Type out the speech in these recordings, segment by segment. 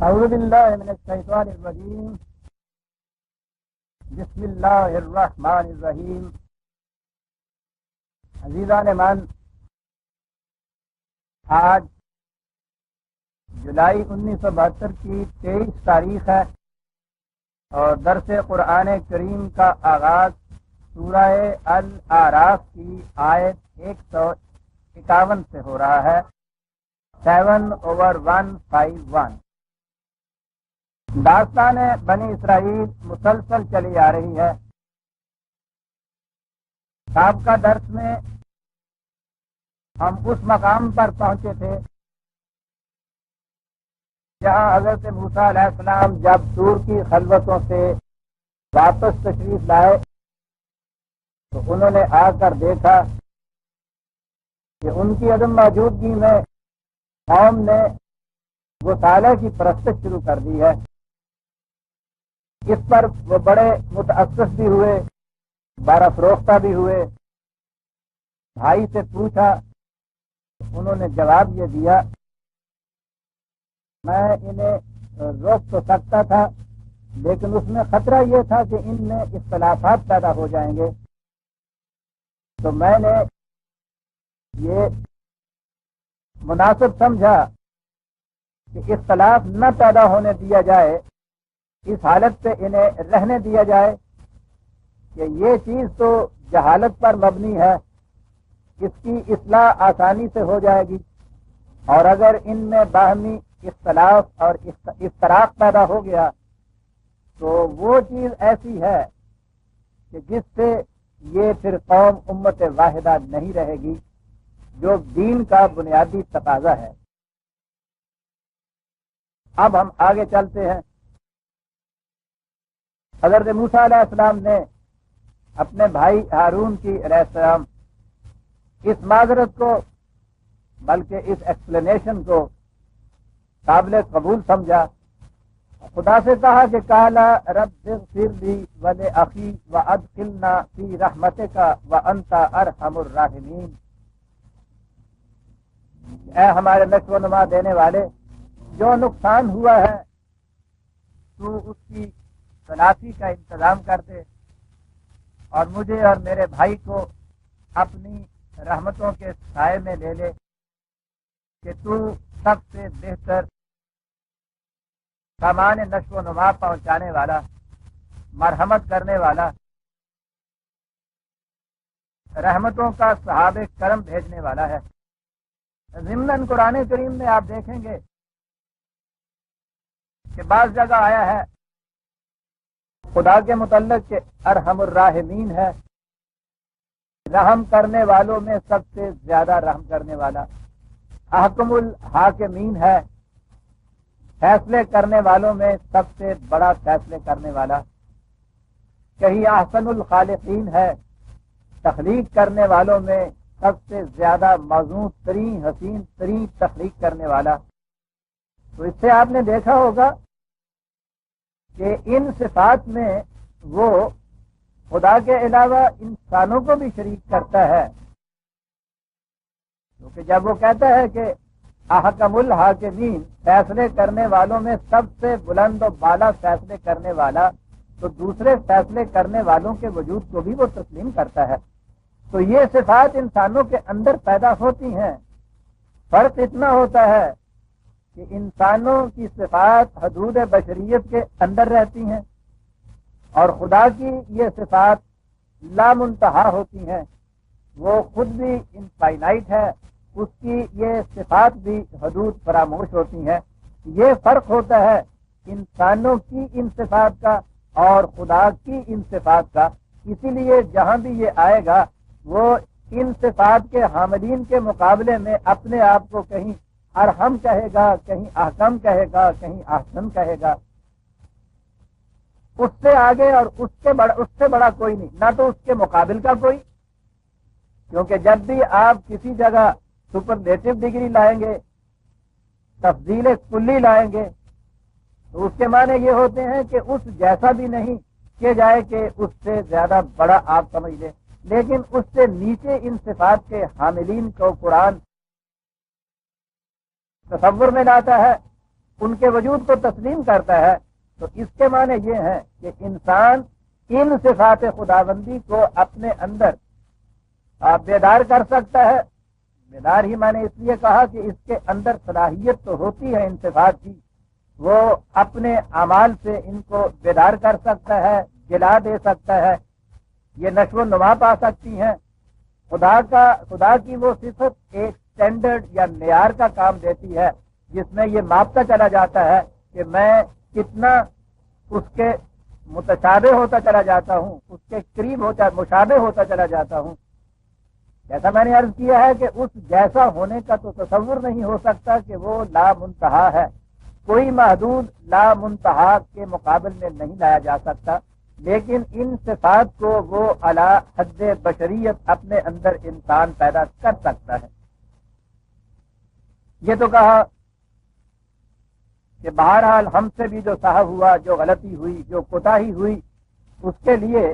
اعوذ باللہ من الشیطان الرجیم بسم اللہ الرحمن الرحیم۔ عزیزان من، آج جولائی 1972 کی 23 تاریخ ہے اور درس قرآن کریم کا آغاز سورہ الاعراف کی آیت 151 سے ہو رہا ہے، 7/151۔ داستان بنی اسرائیل مسلسل چلی آ رہی ہے۔ سابقہ درس میں ہم اس مقام پر پہنچے تھے جہاں حضرت موسیٰ علیہ السلام جب طور کی خلوتوں سے واپس تشریف لائے تو انہوں نے آ کر دیکھا کہ ان کی عدم موجودگی میں قوم نے غسالہ کی پرستش شروع کر دی ہے۔ اس پر وہ بڑے متاسف بھی ہوئے، بارہ فروختہ بھی ہوئے۔ بھائی سے پوچھا، انہوں نے جواب یہ دیا، میں انہیں روک تو سکتا تھا لیکن اس میں خطرہ یہ تھا کہ ان میں اختلافات پیدا ہو جائیں گے، تو میں نے یہ مناسب سمجھا کہ اختلاف نہ پیدا ہونے دیا جائے، اس حالت پہ انہیں رہنے دیا جائے کہ یہ چیز تو جہالت پر مبنی ہے، اس کی اصلاح آسانی سے ہو جائے گی، اور اگر ان میں باہمی اختلاف اور افتراق پیدا ہو گیا تو وہ چیز ایسی ہے کہ جس سے یہ پھر قوم امت واحدہ نہیں رہے گی، جو دین کا بنیادی تقاضا ہے۔ اب ہم آگے چلتے ہیں۔ حضرت موسیٰ علیہ السلام نے اپنے بھائی ہارون کی علیہ السلام اس معذرت کو، بلکہ اس ایکسپلینیشن کو قابل قبول سمجھا، خدا سے کہا کہ قالا رب اغفر لی ولأخی وادخلنا فی رحمتک وانت ارحم الراحمین۔ اے ہمارے نشو و نما دینے والے، جو نقصان ہوا ہے تو اس کی تلافی کا انتظام کر دے اور مجھے اور میرے بھائی کو اپنی رحمتوں کے سائے میں لے لے، کہ تو سب سے بہتر سامان نشو و نما پہنچانے والا، مرحمت کرنے والا، رحمتوں کا صحاب کرم بھیجنے والا ہے۔ ضمناً قرآن کریم میں آپ دیکھیں گے کہ بعض جگہ آیا ہے خدا کے متعلق کہ ارحم الراحمین ہے، رحم کرنے والوں میں سب سے زیادہ رحم کرنے والا، احکم الحاکمین ہے، فیصلے کرنے والوں میں سب سے بڑا فیصلے کرنے والا، کہیں احسن الخالقین ہے، تخلیق کرنے والوں میں سب سے زیادہ موزوں ترین، حسین ترین تخلیق کرنے والا۔ تو اس سے آپ نے دیکھا ہوگا کہ ان صفات میں وہ خدا کے علاوہ انسانوں کو بھی شریک کرتا ہے، کیونکہ جب وہ کہتا ہے کہ احکم الحاکمین، فیصلے کرنے والوں میں سب سے بلند و بالا فیصلے کرنے والا، تو دوسرے فیصلے کرنے والوں کے وجود کو بھی وہ تسلیم کرتا ہے۔ تو یہ صفات انسانوں کے اندر پیدا ہوتی ہیں۔ فرق اتنا ہوتا ہے کہ انسانوں کی صفات حدود بشریت کے اندر رہتی ہیں اور خدا کی یہ صفات لامنتہا ہوتی ہیں، وہ خود بھی انفائنائٹ ہے، اس کی یہ صفات بھی حدود فراموش ہوتی ہیں۔ یہ فرق ہوتا ہے انسانوں کی ان صفات کا اور خدا کی ان صفات کا۔ اسی لیے جہاں بھی یہ آئے گا وہ ان صفات کے حاملین کے مقابلے میں اپنے آپ کو کہیں ارحم کہے گا، کہیں احکم کہے گا، کہیں احسن کہے گا۔ اس سے آگے اور اس سے بڑا کوئی نہیں، نہ تو اس کے مقابل کا کوئی، کیونکہ جب بھی آپ کسی جگہ سپرلیٹو ڈگری لائیں گے، تفضیل کلی لائیں گے، تو اس کے معنی یہ ہوتے ہیں کہ اس جیسا بھی نہیں کہ جائے کہ اس سے زیادہ بڑا آپ سمجھ لیں، لیکن اس سے نیچے ان صفات کے حاملین کو قرآن تصور میں لاتا ہے ان کے وجود کو تسلیم کرتا ہے، تو اس کے معنی یہ ہے کہ انسان ان صفات خداوندی کو اپنے اندر بیدار کر سکتا ہے۔ بیدار ہی میں نے اس لیے کہا کہ اس کے اندر صلاحیت تو ہوتی ہے ان صفات کی، وہ اپنے اعمال سے ان کو بیدار کر سکتا ہے، جلا دے سکتا ہے، یہ نشو و نما پا سکتی ہیں۔ خدا کی وہ صفت ایک سٹینڈرڈ یا معیار کا کام دیتی ہے، جس میں یہ ماپتا چلا جاتا ہے کہ میں کتنا اس کے متشابہ ہوتا چلا جاتا ہوں، اس کے قریب مشابہ ہوتا چلا جاتا ہوں۔ جیسا میں نے عرض کیا ہے کہ اس جیسا ہونے کا تو تصور نہیں ہو سکتا کہ وہ لا منتہا ہے، کوئی محدود لا منتہا کے مقابل میں نہیں لایا جا سکتا، لیکن ان صفات کو وہ اعلی حد بشریت اپنے اندر انسان پیدا کر سکتا ہے۔ یہ تو کہا کہ بہرحال ہم سے بھی جو صحو ہوا، جو غلطی ہوئی، جو کوتاہی ہوئی، اس کے لیے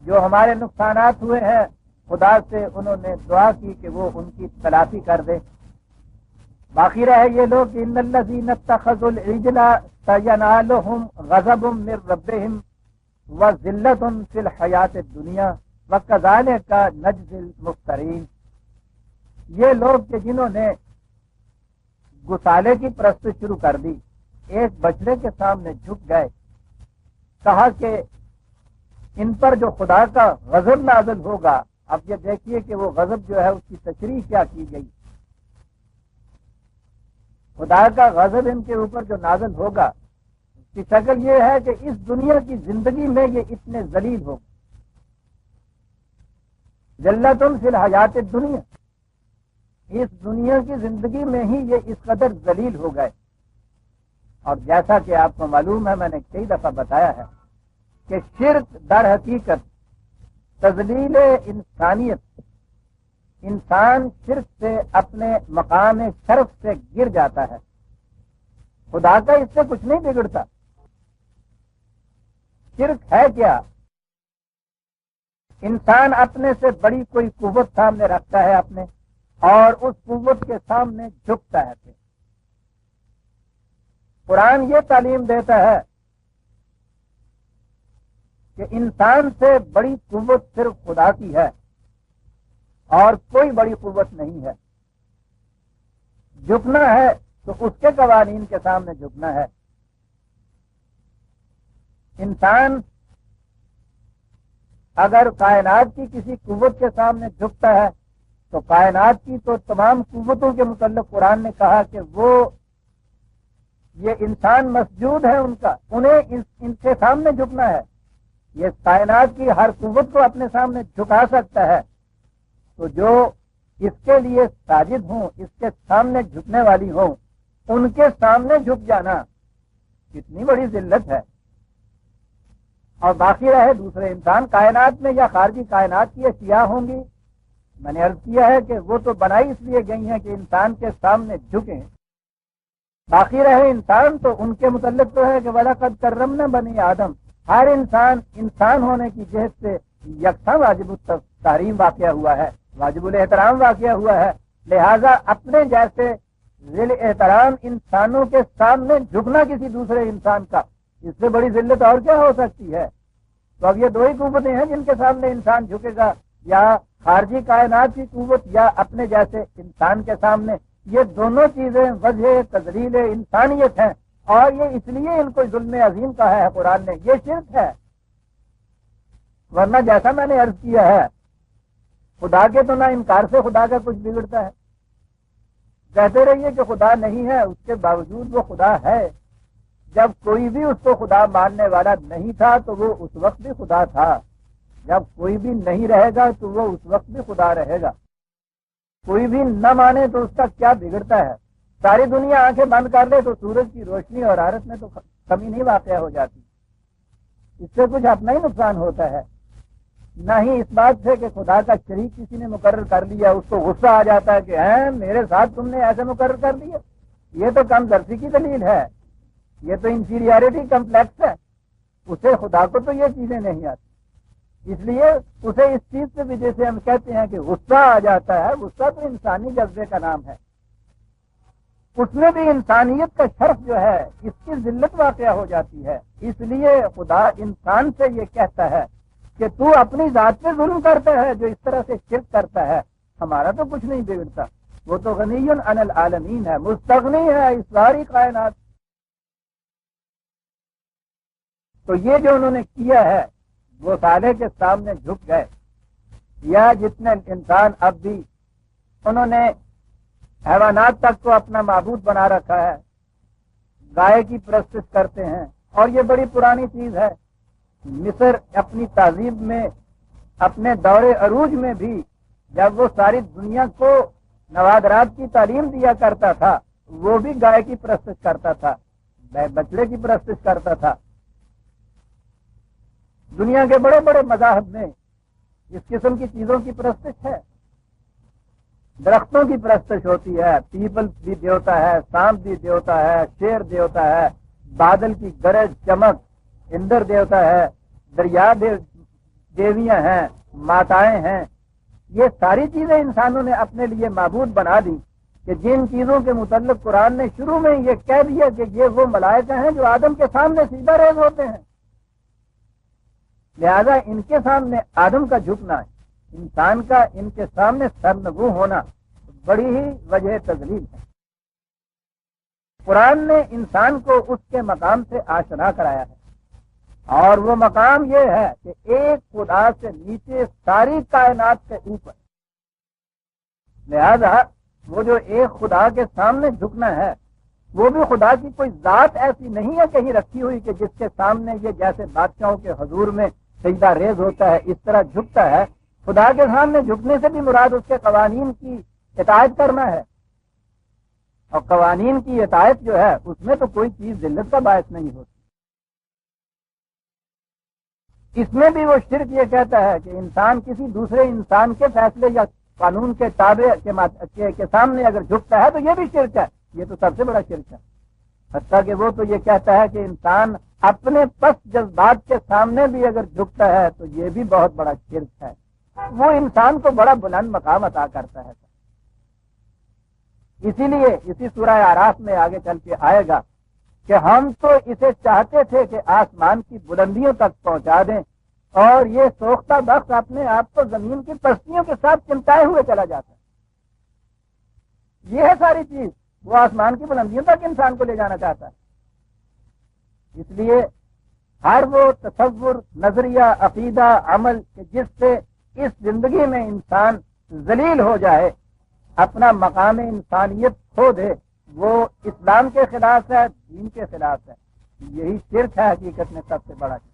جو ہمارے نقصانات ہوئے ہیں، خدا سے انہوں نے دعا کی کہ وہ ان کی تلافی کر دے۔ باقی رہے یہ لوگ ان الذین اتخذوا العجل سینالہم غضب من ربہم وذلۃ فی الحیاۃ الدنیا وکذالک نجزی المفترین۔ یہ لوگ کہ جنہوں نے گسالے کی پرستش شروع کر دی، ایک بچڑے کے سامنے جھک گئے، کہا کہ ان پر جو خدا کا غضب نازل ہوگا، اب یہ دیکھیے کہ وہ غضب جو ہے اس کی تشریح کیا کی گئی۔ خدا کا غضب ان کے اوپر جو نازل ہوگا، اس کی شکل یہ ہے کہ اس دنیا کی زندگی میں یہ اتنے ذلیل ہو، ذلۃ فی الحیات الدنیا، اس دنیا کی زندگی میں ہی یہ اس قدر ذلیل ہو گئے۔ اور جیسا کہ آپ کو معلوم ہے، میں نے کئی دفعہ بتایا ہے کہ شرک در حقیقت تذلیل انسانیت، انسان شرک سے اپنے مقام شرف سے گر جاتا ہے، خدا کا اس سے کچھ نہیں بگڑتا۔ شرک ہے کیا؟ انسان اپنے سے بڑی کوئی قوت سامنے رکھتا ہے اپنے، اور اس قوت کے سامنے جھکتا ہے۔ قرآن یہ تعلیم دیتا ہے کہ انسان سے بڑی قوت صرف خدا کی ہے اور کوئی بڑی قوت نہیں ہے۔ جھکنا ہے تو اس کے قوانین کے سامنے جھکنا ہے۔ انسان اگر کائنات کی کسی قوت کے سامنے جھکتا ہے تو کائنات کی تو تمام قوتوں کے متعلق قرآن نے کہا کہ وہ یہ انسان مسجود ہے ان کا، انہیں ان کے سامنے جھکنا ہے۔ یہ کائنات کی ہر قوت کو اپنے سامنے جھکا سکتا ہے، تو جو اس کے لیے ساجد ہوں، اس کے سامنے جھکنے والی ہوں، ان کے سامنے جھک جانا کتنی بڑی ذلت ہے۔ اور باقی رہے دوسرے انسان، کائنات میں یا خارجی کائنات کی اشیاء ہوں گی، میں نے عرض کیا ہے کہ وہ تو بنائی اس لیے گئی ہیں کہ انسان کے سامنے جھکیں۔ باقی رہے انسان، تو ان کے متعلق تو ہے کہ وَلَقَدْ كَرَّمْنَا بَنِي آدم، ہر انسان انسان ہونے کی جہت سے یکساں واجب التحریم واقعہ ہوا ہے، واجب الاحترام واقعہ ہوا ہے، لہذا اپنے جیسے ذیل احترام انسانوں کے سامنے جھکنا کسی دوسرے انسان کا، اس سے بڑی ذلت اور کیا ہو سکتی ہے؟ تو اب یہ دو ہی قوتیں ہیں جن کے سامنے انسان جھکے گا، یا خارجی کائنات کی قوت یا اپنے جیسے انسان کے سامنے۔ یہ دونوں چیزیں وجہ تذلیل انسانیت ہیں، اور یہ اس لیے ان کو ظلم عظیم کہا ہے قرآن نے، یہ شرک ہے۔ ورنہ جیسا میں نے عرض کیا ہے، خدا کے تو نہ انکار سے خدا کا کچھ بگڑتا ہے، کہتے رہیے کہ خدا نہیں ہے، اس کے باوجود وہ خدا ہے۔ جب کوئی بھی اس کو خدا ماننے والا نہیں تھا تو وہ اس وقت بھی خدا تھا، جب کوئی بھی نہیں رہے گا تو وہ اس وقت بھی خدا رہے گا۔ کوئی بھی نہ مانے تو اس کا کیا بگڑتا ہے؟ ساری دنیا آنکھیں بند کر لے تو سورج کی روشنی اور حرارت میں تو کمی نہیں واقع ہو جاتی، اس سے کچھ اپنا ہی نقصان ہوتا ہے۔ نہ ہی اس بات سے کہ خدا کا شریک کسی نے مقرر کر لیا اس کو غصہ آ جاتا ہے کہ میرے ساتھ تم نے ایسے مقرر کر دیا، یہ تو کم درسی کی دلیل ہے، یہ تو انفیریارٹی کمپلیکس ہے، اسے خدا کو تو یہ چیزیں نہیں آتی، اس لیے اسے اس چیز سے بھی جیسے ہم کہتے ہیں کہ غصہ آ جاتا ہے، غصہ تو انسانی جذبے کا نام ہے، اس میں بھی انسانیت کا شرف جو ہے اس کی ذلت واقع ہو جاتی ہے. اس لیے خدا انسان سے یہ کہتا ہے کہ تو اپنی ذات پہ ظلم کرتا ہے جو اس طرح سے شرک کرتا ہے. ہمارا تو کچھ نہیں بگڑتا، وہ تو غنی عن العالمین ہے، مستغنی ہے اس ساری کائنات. تو یہ جو انہوں نے کیا ہے وہ سالے کے سامنے جھک گئے. یا جتنے انسان اب بھی انہوں نے حیوانات تک کو اپنا معبود بنا رکھا ہے، گائے کی پرستش کرتے ہیں، اور یہ بڑی پرانی چیز ہے. مصر اپنی تہذیب میں اپنے دور عروج میں بھی جب وہ ساری دنیا کو نوادرات کی تعلیم دیا کرتا تھا وہ بھی گائے کی پرستش کرتا تھا، بچڑے کی پرستش کرتا تھا. دنیا کے بڑے بڑے مذاہب میں اس قسم کی چیزوں کی پرستش ہے. درختوں کی پرستش ہوتی ہے، پیپل بھی دیوتا ہے، سانپ بھی دیوتا ہے، شیر دیوتا ہے، بادل کی گرج چمک اندر دیوتا ہے، دریا دیویاں ہیں، ماتائیں ہیں. یہ ساری چیزیں انسانوں نے اپنے لیے معبود بنا دی کہ جن چیزوں کے متعلق قرآن نے شروع میں یہ کہہ دیا کہ یہ وہ ملائکہ ہیں جو آدم کے سامنے سیدھا ریز ہوتے ہیں، لہذا ان کے سامنے آدم کا جھکنا ہے، انسان کا ان کے سامنے سرنگوں ہونا بڑی ہی وجہ تذلیل ہے. قرآن نے انسان کو اس کے مقام سے آشنا کرایا ہے، اور وہ مقام یہ ہے کہ ایک خدا سے نیچے ساری کائنات سے اوپر. لہذا وہ جو ایک خدا کے سامنے جھکنا ہے وہ بھی خدا کی کوئی ذات ایسی نہیں ہے کہیں رکھی ہوئی کہ جس کے سامنے یہ جیسے بادشاہوں کے حضور میں سجدہ ریز ہوتا ہے اس طرح جھکتا ہے. خدا کے سامنے جھکنے سے بھی مراد اس کے قوانین کی اطاعت کرنا ہے، اور قوانین کی اطاعت جو ہے اس میں تو کوئی چیز ذلت کا باعث نہیں ہوتی. اس میں بھی وہ شرک یہ کہتا ہے کہ انسان کسی دوسرے انسان کے فیصلے یا قانون کے تابع کے سامنے اگر جھکتا ہے تو یہ بھی شرک ہے. یہ تو سب سے بڑا شرک ہے. حتیٰ کہ وہ تو یہ کہتا ہے کہ انسان اپنے پس جذبات کے سامنے بھی اگر جھکتا ہے تو یہ بھی بہت بڑا شرک ہے. وہ انسان کو بڑا بلند مقام عطا کرتا ہے. اسی لیے اسی سورہ اعراف میں آگے چل کے آئے گا کہ ہم تو اسے چاہتے تھے کہ آسمان کی بلندیوں تک پہنچا دیں، اور یہ سوختہ بخش اپنے آپ کو زمین کی پستیوں کے ساتھ چمٹائے ہوئے چلا جاتا ہے. یہ ہے ساری چیز، وہ آسمان کی بلندیوں تک انسان کو لے جانا چاہتا ہے. اس لیے ہر وہ تصور، نظریہ، عقیدہ، عمل کہ جس سے اس زندگی میں انسان ذلیل ہو جائے، اپنا مقام انسانیت کھو دے، وہ اسلام کے خلاف ہے، دین کے خلاف ہے. یہی شرک ہے حقیقت میں سب سے بڑا شرک.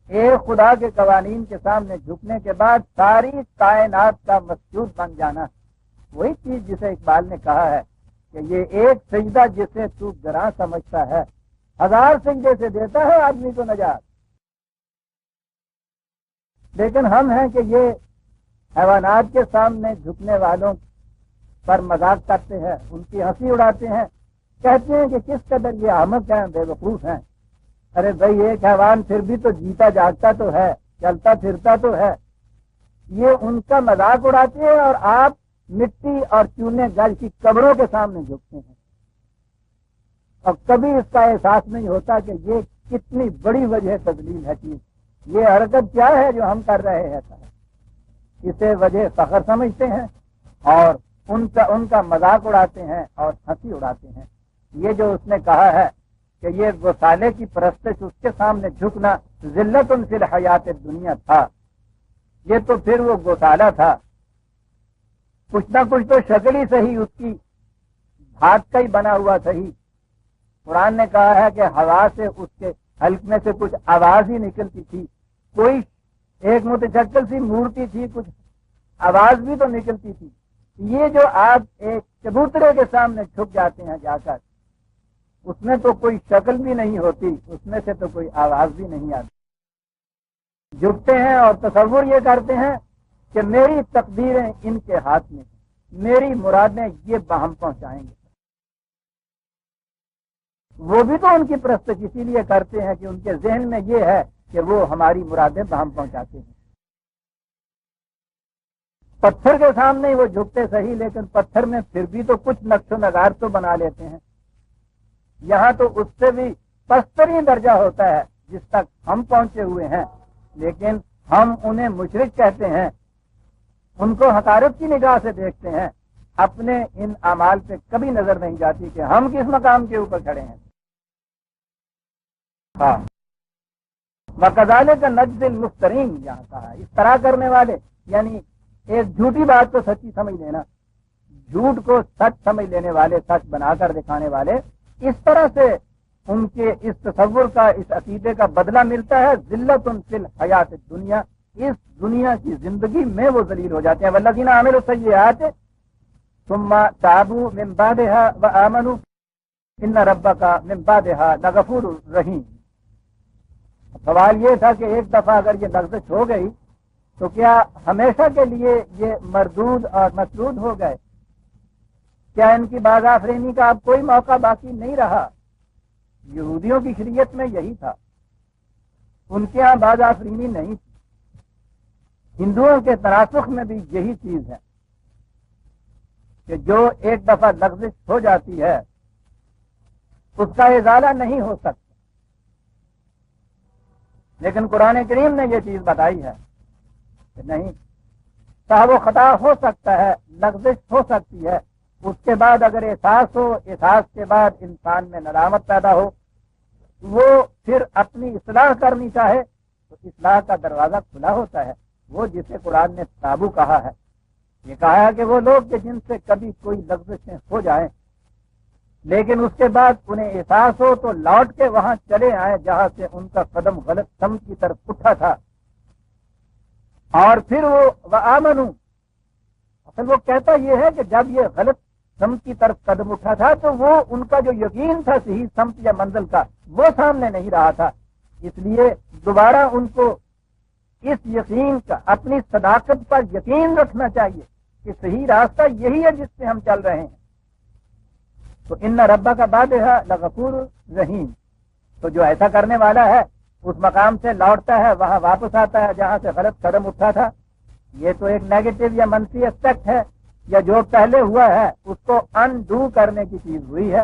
ایک خدا کے قوانین کے سامنے جھکنے کے بعد ساری کائنات کا مسجود بن جانا، وہی چیز جسے اقبال نے کہا ہے کہ یہ ایک سجدہ جسے تو گراں سمجھتا ہے، 1000 سجدے سے دیتا ہے آدمی کو نجات. لیکن ہم ہیں کہ یہ حیوانات کے سامنے جھکنے والوں پر مذاق کرتے ہیں، ان کی ہنسی اڑاتے ہیں، کہتے ہیں کہ کس قدر یہ احمق ہیں، بے وقوف ہیں. ارے بھائی ایک حیوان پھر بھی تو جیتا جاگتا تو ہے، چلتا پھرتا تو ہے. یہ ان کا مذاق اڑاتے ہیں اور آپ مٹی اور چونے گل کی قبروں کے سامنے جھکتے ہیں، اور کبھی اس کا احساس نہیں ہوتا کہ یہ کتنی بڑی وجہ تذلیل ہے. چیز یہ حرکت کیا ہے جو ہم کر رہے ہیں، اسے وجہ فخر سمجھتے ہیں اور ان کا مذاق اڑاتے ہیں اور ہنسی اڑاتے ہیں. یہ جو اس نے کہا ہے کہ یہ گوسالے کی پرستش، اس کے سامنے جھکنا ذلت فی الحیات دنیا تھا، یہ تو پھر وہ گوسالہ تھا. کچھ نہ کچھ تو شکل ہی صحیح اس کی ہاتھ کا ہی بنا ہوا صحیح. قرآن نے کہا ہے کہ ہوا سے اس کے حلق میں سے کچھ آواز ہی نکلتی تھی، کوئی ایک متشکل سی مورتی تھی، کچھ آواز بھی تو نکلتی تھی. یہ جو آپ ایک چبوترے کے سامنے چھپ جاتے ہیں جا کر، اس میں تو کوئی شکل بھی نہیں ہوتی، اس میں سے تو کوئی آواز بھی نہیں آتی. جھکتے ہیں اور تصور یہ کرتے ہیں کہ میری تقدیریں ان کے ہاتھ میں ہیں، میری مرادیں یہ باہم پہنچائیں گے. وہ بھی تو ان کی پرستش اسی لیے کرتے ہیں کہ ان کے ذہن میں یہ ہے کہ وہ ہماری مرادیں باہم پہنچاتے ہیں. پتھر کے سامنے ہی وہ جھکتے صحیح، لیکن پتھر میں پھر بھی تو کچھ نقش و نگار تو بنا لیتے ہیں. یہاں تو اس سے بھی پسترین درجہ ہوتا ہے جس تک ہم پہنچے ہوئے ہیں، لیکن ہم انہیں مشرک کہتے ہیں، ان کو حقارت کی نگاہ سے دیکھتے ہیں. اپنے ان اعمال پہ کبھی نظر نہیں جاتی کہ ہم کس مقام کے اوپر کھڑے ہیں. ہاں، وَكَذَلِكَ نَجْزِي الْمُفْتَرِينَ، یہاں کہا اس طرح کرنے والے، یعنی ایک جھوٹی بات کو سچی سمجھ لینا، جھوٹ کو سچ سمجھ لینے والے، سچ بنا کر دکھانے والے، اس طرح سے ان کے اس تصور کا، اس عقیدے کا بدلہ ملتا ہے. ذلت فی الحیات الدنیا، اس دنیا کی زندگی میں وہ ذلیل ہو جاتے ہیں. والذین عملوا السیئات ثم تابوا من بعدها وآمنوا ان ربک من بعدها لغفور رحیم. سوال یہ تھا کہ ایک دفعہ اگر یہ لغزش ہو گئی تو کیا ہمیشہ کے لیے یہ مردود اور مسرود ہو گئے؟ کیا ان کی باز آفرینی کا اب کوئی موقع باقی نہیں رہا؟ یہودیوں کی شریعت میں یہی تھا، ان کے ہاں باز آفرینی نہیں تھی. ہندوؤں کے تناسخ میں بھی یہی چیز ہے کہ جو ایک دفعہ لغزش ہو جاتی ہے اس کا ازالہ نہیں ہو سکتا. لیکن قرآن کریم نے یہ چیز بتائی ہے کہ نہیں، صاحب و خطا ہو سکتا ہے، لغزش ہو سکتی ہے، اس کے بعد اگر احساس ہو، احساس کے بعد انسان میں ندامت پیدا ہو، وہ پھر اپنی اصلاح کرنی چاہے تو اصلاح کا دروازہ کھلا ہوتا ہے. وہ جسے قرآن نے تابو کہا ہے، یہ کہا ہے کہ وہ لوگ کہ جن سے کبھی کوئی لغزشیں ہو جائیں لیکن اس کے بعد انہیں احساس ہو تو لوٹ کے وہاں چلے آئیں جہاں سے ان کا قدم غلط سمت کی طرف اٹھا تھا، اور پھر وہ آمنو. اصل وہ کہتا یہ ہے کہ جب یہ غلط سمت کی طرف قدم اٹھا تھا تو وہ ان کا جو یقین تھا صحیح سمت یا منزل کا، وہ سامنے نہیں رہا تھا. اس لیے دوبارہ ان کو اس یقین کا، اپنی صداقت پر یقین رکھنا چاہیے کہ صحیح راستہ یہی ہے جس سے ہم چل رہے ہیں. تو ان ربک کا بعدہا لغفور رحیم. تو جو ایسا کرنے والا ہے اس مقام سے لوٹتا ہے، وہاں واپس آتا ہے جہاں سے غلط قدم اٹھا تھا. یہ تو ایک نیگیٹو یا منفی اسپیکٹ ہے، یا جو پہلے ہوا ہے اس کو انڈو کرنے کی چیز ہوئی ہے.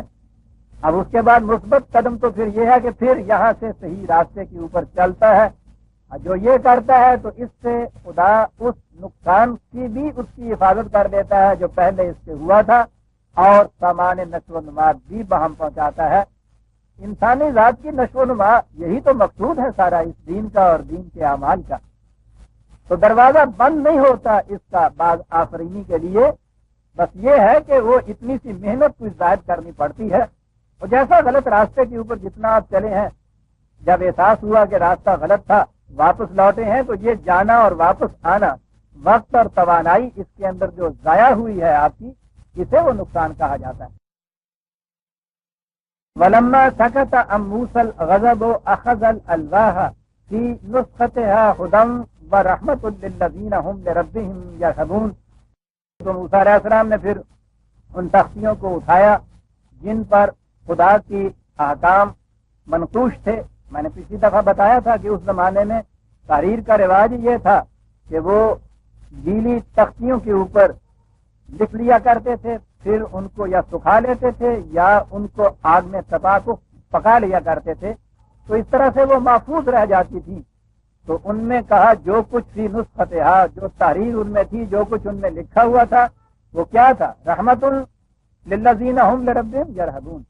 اب اس کے بعد مثبت قدم تو پھر یہ ہے کہ پھر یہاں سے صحیح راستے کے اوپر چلتا ہے. اور جو یہ کرتا ہے تو اس سے خدا اس نقصان کی بھی اس کی حفاظت کر دیتا ہے جو پہلے اس سے ہوا تھا، اور سامان نشو و نما بھی بہم پہنچاتا ہے. انسانی ذات کی نشو و نما یہی تو مقصود ہے سارا اس دین کا اور دین کے اعمال کا. تو دروازہ بند نہیں ہوتا اس کا باز آفرینی کے لیے، بس یہ ہے کہ وہ اتنی سی محنت کو زائد کرنی پڑتی ہے. اور جیسا غلط راستے کے اوپر جتنا آپ چلے ہیں، جب احساس ہوا کہ راستہ غلط تھا، واپس لوٹے ہیں، تو یہ جانا اور واپس آنا، وقت اور توانائی اس کے اندر جو ضائع ہوئی ہے آپ کی، اسے وہ نقصان کہا جاتا ہے. وَلَمَّا سَكَتَ عَن مُوسَى الْغَضَبُ أَخَذَ الْأَلْوَاحَ فِي نُسْخَتِهَا هُدًى وَرَحْمَةً لِّلَّذِينَ هُمْ لِرَبِّهِمْ يَرْهَبُونَ. تو موسیٰ علیہ السلام نے پھر ان تختیوں کو اٹھایا جن پر خدا کی احکام منقوش تھے. میں نے پچھلی دفعہ بتایا تھا کہ اس زمانے میں تحریر کا رواج یہ تھا کہ وہ گیلی تختیوں کے اوپر لکھ لیا کرتے تھے، پھر ان کو یا سکھا لیتے تھے یا ان کو آگ میں تپا کو پکا لیا کرتے تھے. تو اس طرح سے وہ محفوظ رہ جاتی تھی. تو ان میں کہا جو کچھ فی نسختہا، جو تحریر ان میں تھی، جو کچھ ان میں لکھا ہوا تھا، وہ کیا تھا؟ رحمت للذین ہم لربہم یرہبون.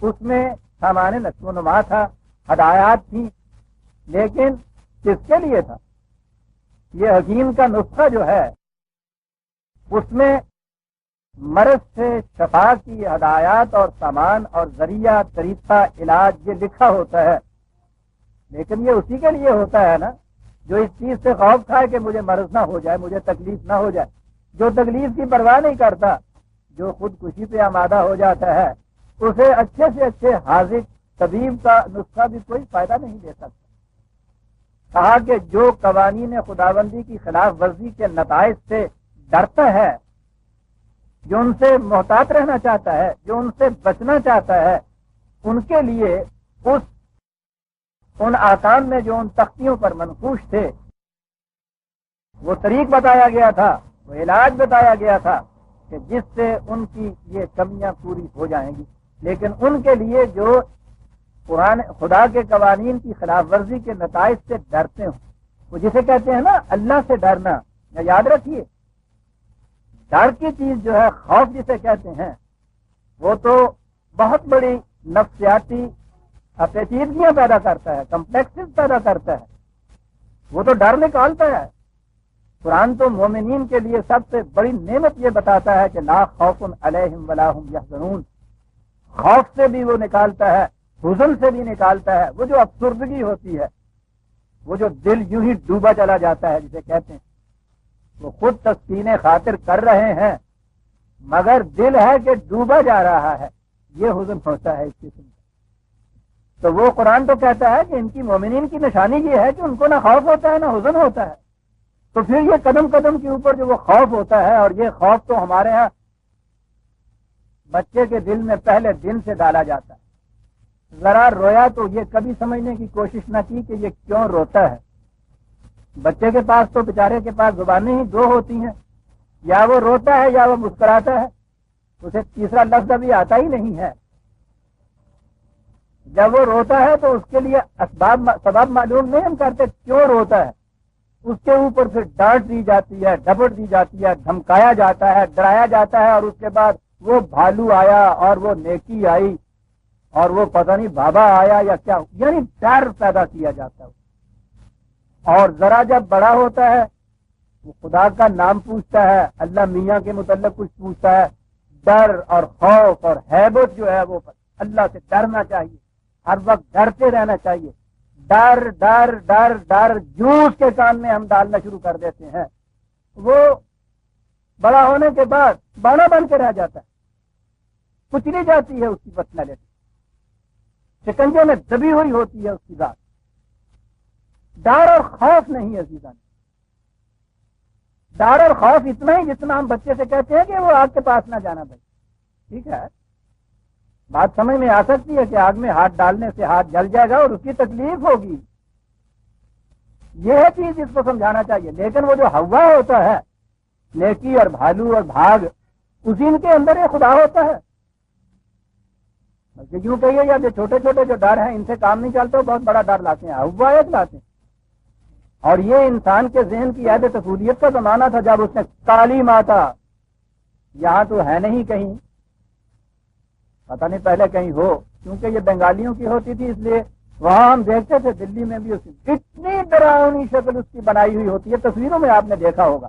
اس میں سامان نشو و نما تھا، ہدایات تھی، لیکن کس کے لیے تھا؟ یہ حکیم کا نسخہ جو ہے اس میں مرض سے شفا کی ہدایات اور سامان اور ذریعہ، طریقہ، علاج یہ لکھا ہوتا ہے. لیکن یہ اسی کے لیے ہوتا ہے نا جو اس چیز سے خوف کھائے کہ مجھے مرض نہ ہو جائے، مجھے تکلیف نہ ہو جائے. جو تکلیف کی پرواہ نہیں کرتا، جو خودکشی پہ آمادہ ہو جاتا ہے، اسے اچھے سے اچھے حاذق طبیب کا نسخہ بھی کوئی فائدہ نہیں دے سکتا. کہا کہ جو قوانین خداوندی کی خلاف ورزی کے نتائج سے ڈرتا ہے، جو ان سے محتاط رہنا چاہتا ہے، جو ان سے بچنا چاہتا ہے، ان کے لیے ان آکام میں جو ان تختیوں پر منقوش تھے وہ طریق بتایا گیا تھا وہ علاج بتایا گیا تھا کہ جس سے ان کی یہ کمیاں پوری ہو جائیں گی، لیکن ان کے لیے جو قرآن خدا کے قوانین کی خلاف ورزی کے نتائج سے ڈرتے ہوں، وہ جسے کہتے ہیں نا اللہ سے ڈرنا، یاد رکھیے ڈر کی چیز جو ہے، خوف جسے کہتے ہیں، وہ تو بہت بڑی نفسیاتی پیچیدگیاں پیدا کرتا ہے، کمپلیکسز پیدا کرتا ہے، وہ تو ڈر نکالتا ہے۔ قرآن تو مومنین کے لیے سب سے بڑی نعمت یہ بتاتا ہے کہ لا خوف علیہم ولا هم یحزنون، خوف سے بھی وہ نکالتا ہے، حزن سے بھی نکالتا ہے، وہ جو افسردگی ہوتی ہے، وہ جو دل یوں ہی ڈوبا چلا جاتا ہے جسے کہتے ہیں، وہ خود تسکین خاطر کر رہے ہیں مگر دل ہے کہ ڈوبا جا رہا ہے، یہ حزن ہوتا ہے اس قسم کا۔ تو وہ قرآن تو کہتا ہے کہ ان کی مومنین کی نشانی یہ ہے کہ ان کو نہ خوف ہوتا ہے نہ حزن ہوتا ہے۔ تو پھر یہ قدم قدم کے اوپر جو وہ خوف ہوتا ہے، اور یہ خوف تو ہمارے ہاں بچے کے دل میں پہلے دن سے ڈالا جاتا ہے، ذرا رویا تو یہ کبھی سمجھنے کی کوشش نہ کی کہ یہ کیوں روتا ہے۔ بچے کے پاس تو بیچارے کے پاس زبانیں ہی دو ہوتی ہیں، یا وہ روتا ہے یا وہ مسکراتا ہے، اسے تیسرا لفظ ابھی آتا ہی نہیں ہے۔ جب وہ روتا ہے تو اس کے لیے سبب معلوم نہیں ہم کرتے کیوں روتا ہے، اس کے اوپر پھر ڈانٹ دی جاتی ہے، ڈپٹ دی جاتی ہے، دھمکایا جاتا ہے، ڈرایا جاتا ہے، اور اس کے بعد وہ بھالو آیا اور وہ نیکی آئی اور وہ پتہ نہیں بابا آیا یا کیا، یعنی ڈر پیدا کیا جاتا ہے۔ اور ذرا جب بڑا ہوتا ہے وہ خدا کا نام پوچھتا ہے، اللہ میاں کے متعلق کچھ پوچھتا ہے، ڈر اور خوف اور ہیبت جو ہے وہ اللہ سے ڈرنا چاہیے، ہر وقت ڈرتے رہنا چاہیے۔ ڈر ڈر ڈر ڈر جوس کے کان میں ہم ڈالنا شروع کر دیتے ہیں، وہ بڑا ہونے کے بعد بانا بن کے رہ جاتا ہے، کچلی جاتی ہے اس کی پرسنالٹی، شکنجے میں دبی ہوئی ہوتی ہے اس کی ذات۔ ڈر اور خوف نہیں عزیزان، ڈر اور خوف اتنا ہی جتنا ہم بچے سے کہتے ہیں کہ وہ آگ کے پاس نہ جانا بھائی، ٹھیک ہے، بات سمجھ میں آ سکتی ہے کہ آگ میں ہاتھ ڈالنے سے ہاتھ جل جائے گا اور اس کی تکلیف ہوگی، یہ ہے چیز جس کو سمجھانا چاہیے۔ لیکن وہ جو ہوا ہوتا ہے، نیکی اور بھالو اور بھاگ، اسی کے اندر یہ خدا ہوتا ہے۔ یوں کہیے یا جو چھوٹے چھوٹے جو ڈر ہیں ان سے کام نہیں چلتا، بہت بڑا ڈر لاتے ہیں، ہوا ایک لاتے ہیں۔ اور یہ انسان کے ذہن کی عہد تقولیت کا زمانہ تھا جب اس نے کالی ماتا، یہاں تو ہے نہیں کہیں، پتہ نہیں پہلے کہیں ہو، کیونکہ یہ بنگالیوں کی ہوتی تھی اس لیے وہاں ہم دیکھتے تھے، دلی میں بھی اس کی اتنی ڈراؤنی شکل اس کی بنائی ہوئی ہوتی ہے، تصویروں میں آپ نے دیکھا ہوگا،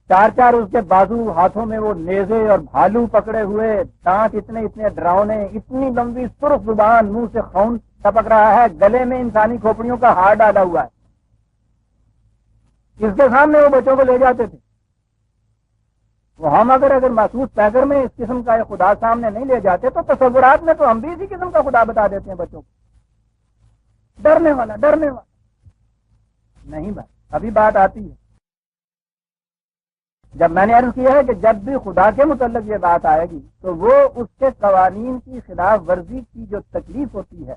چار چار اس کے بازو، ہاتھوں میں وہ نیزے اور بھالو پکڑے ہوئے، دانت اتنے اتنے ڈراؤنے، اتنی لمبی سرخ زبان، منہ سے خون ٹپک رہا ہے، گلے میں انسانی کھوپڑیوں کا ہار ڈالا ہوا ہے۔ اس کے سامنے وہ بچوں کو لے جاتے تھے، وہ ہم اگر محسوس پیکر میں اس قسم کا خدا سامنے نہیں لے جاتے تو تصورات میں تو ہم بھی اسی قسم کا خدا بتا دیتے ہیں بچوں کو، ڈرنے والا نہیں بھائی۔ ابھی بات آتی ہے، جب میں نے عرض کیا ہے کہ جب بھی خدا کے متعلق یہ بات آئے گی تو وہ اس کے قوانین کی خلاف ورزی کی جو تکلیف ہوتی ہے،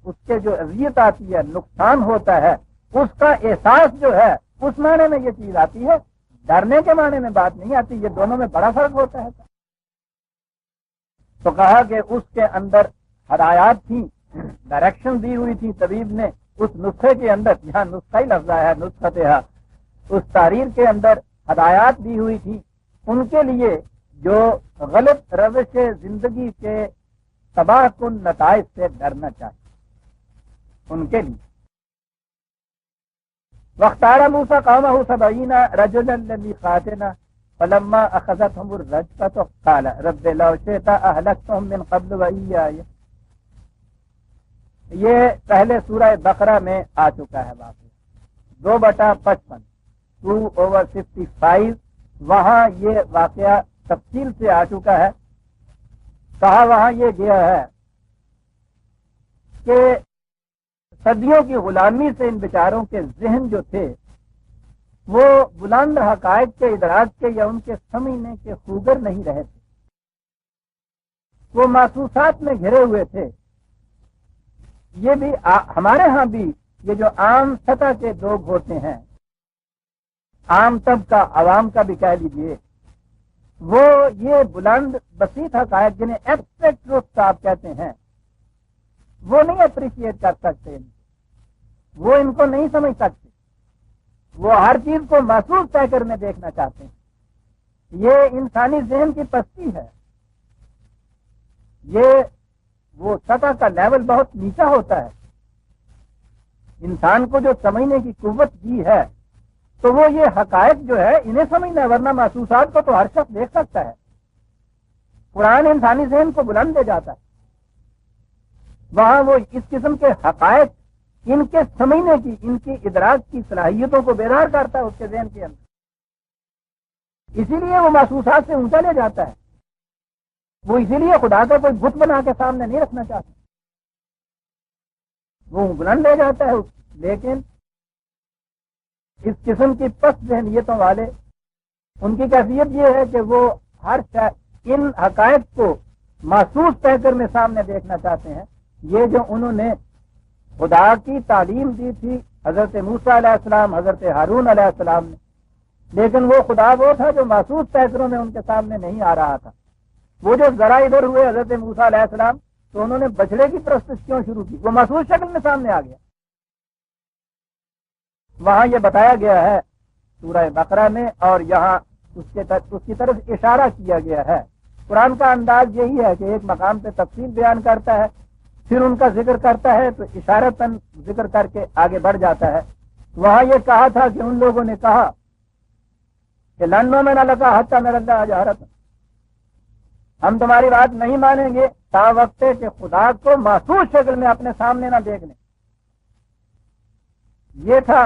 اس کے جو اذیت آتی ہے، نقصان ہوتا ہے، اس کا احساس جو ہے، اس معنی میں یہ چیز آتی ہے، ڈرنے کے معنی میں بات نہیں آتی، یہ دونوں میں بڑا فرق ہوتا ہے۔ تو کہا کہ اس کے اندر ہدایات تھیں، ڈائریکشن دی ہوئی تھی طبیب نے اس نسخے کے اندر، یہاں نسخہ ہی لفظ ہے، نسختہ، اس تحریر کے اندر ہدایات دی ہوئی تھی ان کے لیے جو غلط روش زندگی کے تباہ کن نتائج سے ڈرنا چاہیے، ان کے لیے۔ وَاخْتَارَ مُوسَىٰ قَوْمَهُ 70 رَجُلًا لِمِيقَاتِنَا فَلَمَّا أَخَذَتْهُمُ الرَّجْفَةُ قَالَ رَبِّ لَوْ شِئْتَ أَهْلَكْتَهُم مِّن قَبْلُ وَإِيَّايَ۔ یہ پہلے سورہ بقرہ میں آ چکا ہے واقعہ 2/55 2/55، وہاں یہ واقعہ تفصیل سے آ چکا ہے۔ کہا وہاں یہ گیا ہے کہ صدیوں کی غلامی سے ان بیچاروں کے ذہن جو تھے وہ بلند حقائق کے ادراک کے یا ان کے سمجھنے کے خوگر نہیں رہے تھے، وہ محسوسات میں گھرے ہوئے تھے۔ یہ بھی ہمارے ہاں بھی یہ جو عام سطح کے لوگ ہوتے ہیں عام طبقہ عوام کا بھی کہہ لیجئے، وہ یہ بلند بسیط حقائق جنہیں ایبسٹریکٹ ٹروتھ آپ کہتے ہیں وہ نہیں اپریشیٹ کر سکتے، وہ ان کو نہیں سمجھ سکتے، وہ ہر چیز کو محسوس پیکر میں دیکھنا چاہتے ہیں۔ یہ انسانی ذہن کی پستی ہے، یہ وہ سطح کا لیول بہت نیچا ہوتا ہے۔ انسان کو جو سمجھنے کی قوت دی ہے تو وہ یہ حقائق جو ہے انہیں سمجھنا ہے، ورنہ محسوسات کو تو ہر شخص دیکھ سکتا ہے۔ قرآن انسانی ذہن کو بلند لے جاتا ہے، وہاں وہ اس قسم کے حقائق ان کے سمجھنے کی، ان کی ادراک کی صلاحیتوں کو بیدار کرتا ہے اس کے ذہن کے اندر، اسی لیے وہ محسوسات سے اونچا لے جاتا ہے۔ وہ اسی لیے خدا کا کوئی بت بنا کے سامنے نہیں رکھنا چاہتا، وہ بلند لے جاتا ہے۔ لیکن اس قسم کی پست ذہنیتوں والے، ان کی کیفیت یہ ہے کہ وہ ہر ان حقائق کو محسوس پیکر میں سامنے دیکھنا چاہتے ہیں۔ یہ جو انہوں نے خدا کی تعلیم دی تھی حضرت موسیٰ علیہ السلام، حضرت ہارون علیہ السلام نے، لیکن وہ خدا وہ تھا جو محسوس پیکروں میں ان کے سامنے نہیں آ رہا تھا۔ وہ جو ذرا ادھر ہوئے حضرت موسیٰ علیہ السلام تو انہوں نے بچڑے کی پرستش کیوں شروع کی؟ وہ محسوس شکل میں سامنے آ گیا۔ وہاں یہ بتایا گیا ہے سورہ بقرہ میں، اور یہاں اس کی طرف اشارہ کیا گیا ہے۔ قرآن کا انداز یہی ہے کہ ایک مقام پہ تفصیل بیان کرتا ہے، پھر ان کا ذکر کرتا ہے تو اشارتاً ذکر کر کے آگے بڑھ جاتا ہے۔ وہاں یہ کہا تھا کہ ان لوگوں نے کہا کہ لنوں میں نہ لگا حتیٰ میرا اللہ جہرت، ہم تمہاری بات نہیں مانیں گے تا وقت کہ خدا کو محسوس شکل میں اپنے سامنے نہ دیکھ لیں۔ یہ تھا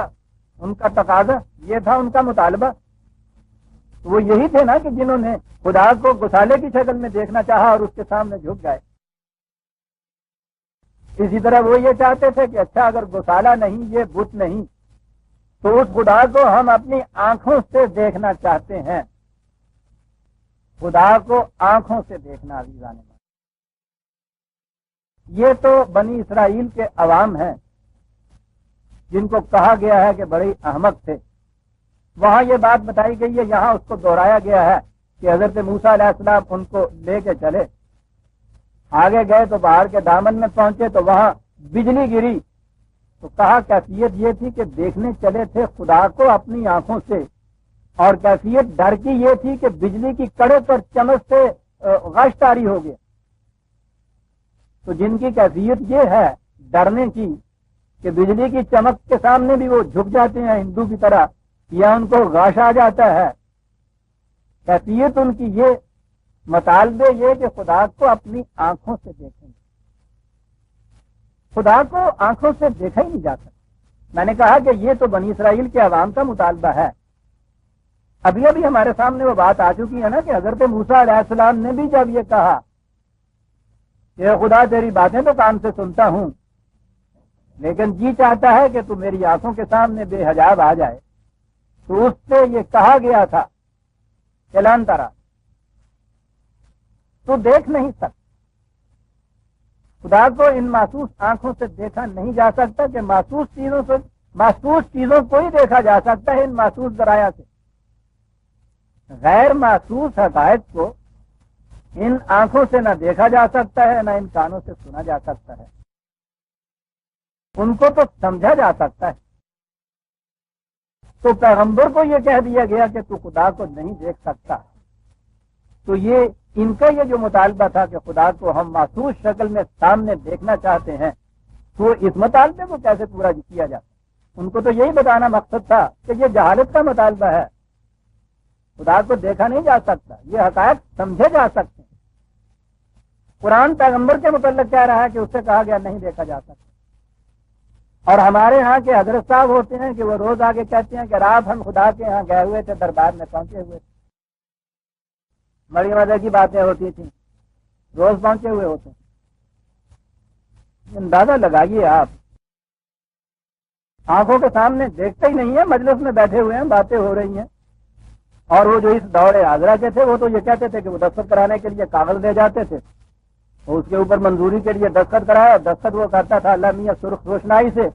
ان کا تقاضا، یہ تھا ان کا مطالبہ۔ وہ یہی تھے نا کہ جنہوں نے خدا کو گسالے کی شکل میں دیکھنا چاہا اور اس کے سامنے جھک گئے۔ اسی طرح وہ یہ چاہتے تھے کہ اچھا اگر گسالہ نہیں، یہ بت نہیں، تو اس خدا کو ہم اپنی آنکھوں سے دیکھنا چاہتے ہیں۔ خدا کو آنکھوں سے دیکھنا عزیزان، یہ تو بنی اسرائیل کے عوام ہیں جن کو کہا گیا ہے کہ بڑے احمق تھے۔ وہاں یہ بات بتائی گئی ہے، یہاں اس کو دہرایا گیا ہے کہ حضرت موسیٰ علیہ السلام ان کو لے کے چلے، آگے گئے تو پہاڑ کے دامن میں پہنچے تو وہاں بجلی گری، تو کہا کیفیت یہ تھی کہ دیکھنے چلے تھے خدا کو اپنی آنکھوں سے، اور کیفیت ڈر کی یہ تھی کہ بجلی کی کڑے پر چمک سے غش طاری ہو گیا۔ تو جن کی کیفیت یہ ہے ڈرنے کی کہ بجلی کی چمک کے سامنے بھی وہ جھک جاتے ہیں ہندو کی طرح، یا ان کو غش آ جاتا ہے، کیفیت ان کی یہ مطالبے یہ کہ خدا کو اپنی آنکھوں سے دیکھیں۔ خدا کو آنکھوں سے دیکھا ہی نہیں جا سکتا۔ میں نے کہا کہ یہ تو بنی اسرائیل کے عوام کا مطالبہ ہے۔ ابھی ابھی ہمارے سامنے وہ بات آ چکی ہے نا کہ حضرت موسیٰ علیہ السلام نے بھی جب یہ کہا کہ خدا تیری باتیں تو کان سے سنتا ہوں، لیکن جی چاہتا ہے کہ تو میری آنکھوں کے سامنے بے حجاب آ جائے، تو اس سے یہ کہا گیا تھا کہ لن ترا، تو دیکھ نہیں سکتا۔ خدا کو ان محسوس آنکھوں سے دیکھا نہیں جا سکتا کہ محسوس چیزوں کو ہی دیکھا جا سکتا ہے ان محسوس ذرائع سے۔ غیر محسوس حقائق کو ان آنکھوں سے نہ دیکھا جا سکتا ہے، نہ ان کانوں سے سنا جا سکتا ہے۔ ان کو تو سمجھا جا سکتا ہے۔ تو پیغمبر کو یہ کہہ دیا گیا کہ تو خدا کو نہیں دیکھ سکتا، تو یہ ان کا یہ جو مطالبہ تھا کہ خدا کو ہم محسوس شکل میں سامنے دیکھنا چاہتے ہیں، تو اس مطالبے کو کیسے پورا کیا جاتا؟ ان کو تو یہی بتانا مقصد تھا کہ یہ جہالت کا مطالبہ ہے، خدا کو دیکھا نہیں جا سکتا، یہ حقائق سمجھے جا سکتے ہیں۔ قرآن پیغمبر کے متعلق کہہ رہا ہے کہ اس سے کہا گیا نہیں دیکھا جا سکتا۔ اور ہمارے ہاں کے حضرت صاحب ہوتے ہیں کہ وہ روز آگے کہتے ہیں کہ رات ہم خدا کے ہاں گئے ہوئے تھے، دربار میں پہنچے ہوئے تھے، بڑی مزے کی باتیں ہوتی تھیں، روز پہنچے ہوئے ہوتے ہیں۔ اندازہ لگائیے آپ، آنکھوں کے سامنے دیکھتے ہی نہیں ہے، مجلس میں بیٹھے ہوئے ہیں، باتیں ہو رہی ہیں، اور وہ جو اس دور حاضرہ کے تھے وہ تو یہ کہتے تھے کہ وہ دستخط کرانے کے لیے کاغذ لے جاتے تھے، اور اس کے اوپر منظوری کے لیے دستخط کرایا، دستخط وہ کرتا تھا اللہ میاں سرخ روشنائی سے،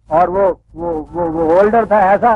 اور وہ ہولڈر تھا ایسا